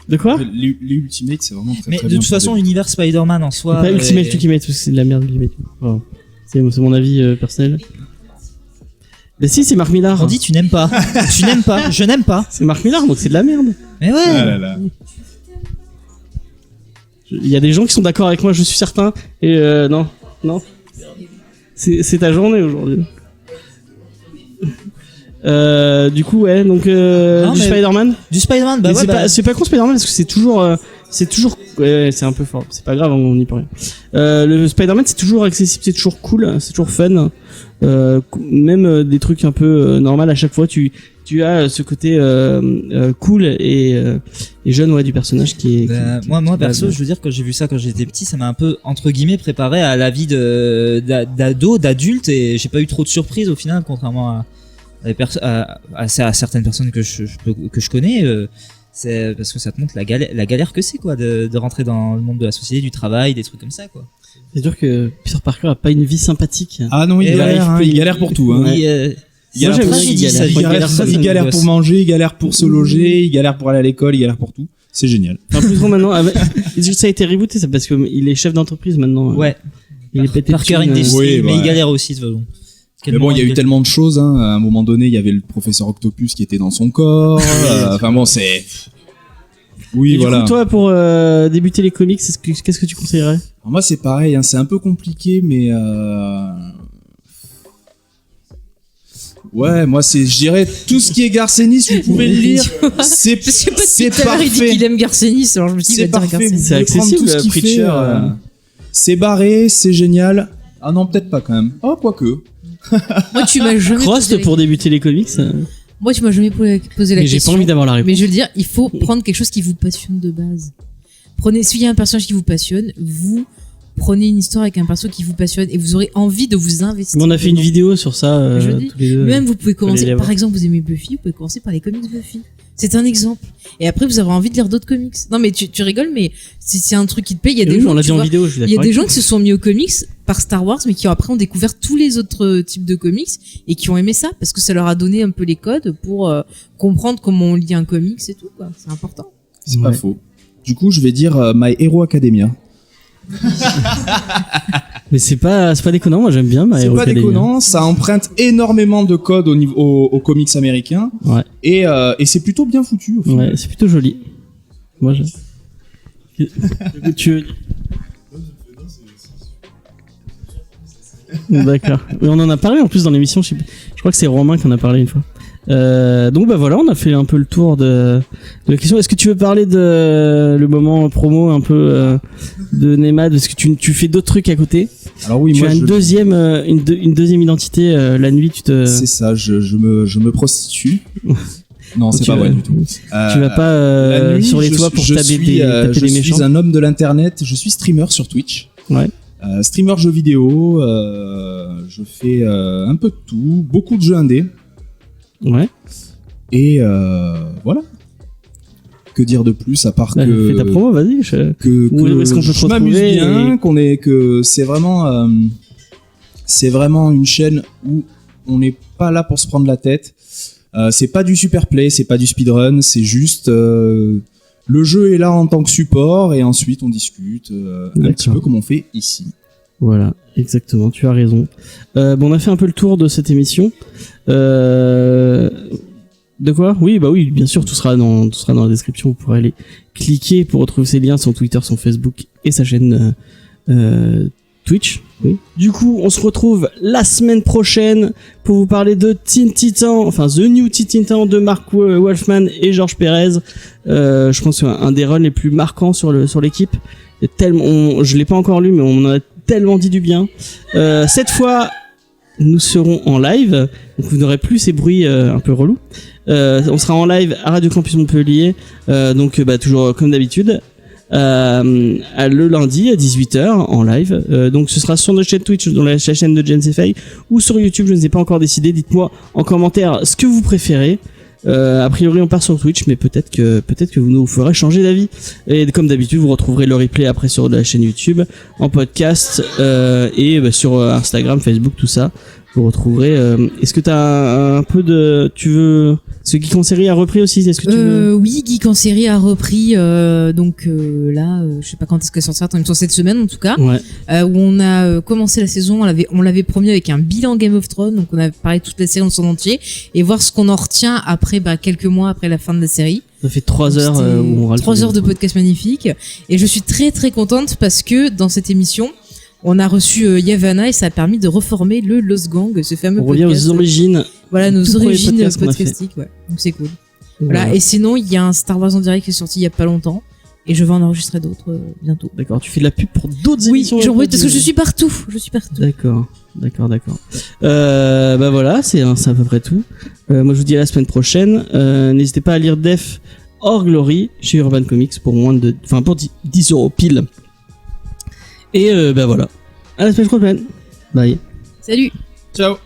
De quoi? Les Ultimate, c'est vraiment très Mais très de bien. toute façon, l'univers Spider-Man en soi. Pas Ultimate, parce que c'est de la merde, Ultimate. Wow. C'est mon avis personnel. Mais si, c'est Marc Millar. On dit tu n'aimes pas. Tu n'aimes pas. Je n'aime pas. C'est Marc Millar, donc c'est de la merde. Mais ouais. Ah là là. Il y a des gens qui sont d'accord avec moi, je suis certain. Et non. C'est ta journée aujourd'hui. Du coup, ouais, donc du Spider-Man. Du Spider-Man, bah ouais. C'est pas con Spider-Man parce que c'est toujours, ouais, c'est un peu fort. C'est pas grave, on n'y peut rien. Le Spider-Man, c'est toujours accessible, c'est toujours cool, c'est toujours fun. Même des trucs un peu normal à chaque fois, tu as ce côté cool et jeune, ouais, du personnage qui est. Moi perso, je veux dire, quand j'ai vu ça quand j'étais petit, ça m'a un peu entre guillemets préparé à la vie d'ado, d'adulte, et j'ai pas eu trop de surprises au final, contrairement à certaines personnes que je connais, c'est parce que ça te montre la galère que c'est quoi de rentrer dans le monde de la société, du travail, des trucs comme ça quoi. C'est sûr que Peter Parker a pas une vie sympathique. Ah non, il galère pour tout. Hein. Il galère pour manger, il galère pour se loger, il galère pour aller à l'école, il galère pour tout. C'est génial. Enfin, plus trop maintenant. Ça a été rebooté, ça, parce qu'il est chef d'entreprise maintenant. Ouais. Il est pété Parker Industries, mais il galère aussi de façon. Mais bon, il y a eu tellement de choses. Hein. À un moment donné, il y avait le professeur Octopus qui était dans son corps. Enfin bon, c'est. Oui, et voilà. Du coup, toi, pour débuter les comics, qu'est-ce que tu conseillerais? Alors moi, c'est pareil. Hein. C'est un peu compliqué, mais. Ouais, moi, je dirais tout ce qui est Garcenis, vous pouvez le lire. C'est parfait. Il dit qu'il aime Garcenis, alors je me dis c'est parfait. Garcenis. C'est accessible, tout ce qu'il Preacher. fait, c'est barré, c'est génial. Ah non, peut-être pas quand même. Oh, quoique. Moi, tu m'as jamais Crost pour débuter les comics. Moi, tu m'as jamais posé la Mais j'ai question. pas envie d'avoir la réponse. Mais je veux dire, il faut prendre quelque chose qui vous passionne de base. S'il y a un personnage qui vous passionne, vous prenez une histoire avec un perso qui vous passionne et vous aurez envie de vous investir. Mais on a fait une vidéo sur ça, Je dis. tous les deux. Même vous pouvez commencer, les par voir. exemple, vous aimez Buffy, vous pouvez commencer par les comics Buffy. C'est un exemple. Et après, vous aurez envie de lire d'autres comics. Non, mais tu rigoles, mais c'est un truc qui te paye. Il y a des Oui, gens, on l'a tu dit en vois, vidéo, je suis il y a d'accord. des gens qui se sont mis aux comics par Star Wars, mais qui après ont découvert tous les autres types de comics et qui ont aimé ça parce que ça leur a donné un peu les codes pour comprendre comment on lit un comics et tout, quoi. C'est important. C'est pas faux. Du coup, je vais dire My Hero Academia. Mais c'est pas déconnant, moi j'aime bien. C'est pas déconnant, ça emprunte énormément de codes aux comics américains. Ouais. Et c'est plutôt bien foutu au final. Ouais, c'est plutôt joli. Moi tu D'accord. Mais on en a parlé en plus dans l'émission, je crois que c'est Romain qui en a parlé une fois. Donc bah voilà, on a fait un peu le tour de la question. Est-ce que tu veux parler de le moment promo un peu de Nemad, parce que tu fais d'autres trucs à côté? Alors oui, tu moi as une deuxième identité la nuit, C'est ça, je me prostitue. Non, c'est pas vrai du tout. Tu vas pas nuit, sur les toits pour taper des méchants. Je suis un homme de l'internet, je suis streamer sur Twitch. Ouais. Streamer jeux vidéo, je fais un peu de tout, beaucoup de jeux indés. Ouais. Et voilà. Que dire de plus à part que fais ta promo, vas-y. Où est-ce qu'on peut te je m'amuse retrouver bien, que c'est vraiment une chaîne où on n'est pas là pour se prendre la tête. C'est pas du super play, c'est pas du speedrun, c'est juste le jeu est là en tant que support et ensuite on discute un petit peu comme on fait ici. Voilà, exactement, tu as raison. On a fait un peu le tour de cette émission. De quoi ? Oui, bah oui, bien sûr, tout sera dans la description. Vous pourrez aller cliquer pour retrouver ces liens, son Twitter, son Facebook et sa chaîne Twitch. Oui. Du coup, on se retrouve la semaine prochaine pour vous parler de Teen Titan, enfin The New Teen Titan de Mark Wolfman et George Perez. Je pense que c'est un des runs les plus marquants sur l'équipe. Je l'ai pas encore lu, mais on en a tellement dit du bien. Cette fois, nous serons en live, donc vous n'aurez plus ces bruits un peu relous. On sera en live à Radio Campus Montpellier, donc toujours comme d'habitude. Le lundi à 18h en live. Donc ce sera sur notre chaîne Twitch, dans la chaîne de Gensify, ou sur YouTube, je ne sais pas encore décidé. Dites-moi en commentaire ce que vous préférez. A priori on part sur Twitch, mais peut-être que vous nous ferez changer d'avis. Et comme d'habitude, vous retrouverez le replay après sur la chaîne YouTube, en podcast et sur Instagram, Facebook, tout ça. Vous retrouverez. Est-ce que t'as un peu de, tu veux, ce Geek en série a repris aussi, est-ce que tu veux? Oui, Geek en série a repris, donc là, je sais pas quand est-ce qu'elle sortira, sur cette semaine en tout cas, Ouais. où on a commencé la saison, on l'avait promis avec un bilan Game of Thrones, donc on a parlé de toute la série en son entier, et voir ce qu'on en retient après, quelques mois après la fin de la série. Ça fait 3 heures où on râle. 3 heures de podcast magnifique, et je suis très très contente parce que dans cette émission, on a reçu Yavanna et ça a permis de reformer le Lost Gang, ce fameux On revient podcast. aux origines. Voilà, nos tout premier origines podcast qu'on a podcastiques, ouais. Donc c'est cool. Voilà. Et sinon, il y a un Star Wars en direct qui est sorti il y a pas longtemps. Et je vais en enregistrer d'autres bientôt. D'accord, tu fais de la pub pour d'autres émissions. Oui, parce que je suis partout. D'accord. Voilà, c'est à peu près tout. Moi, je vous dis à la semaine prochaine. N'hésitez pas à lire Death or Glory chez Urban Comics pour pour 10 euros pile. Et voilà. À la semaine prochaine. Bye. Salut. Ciao.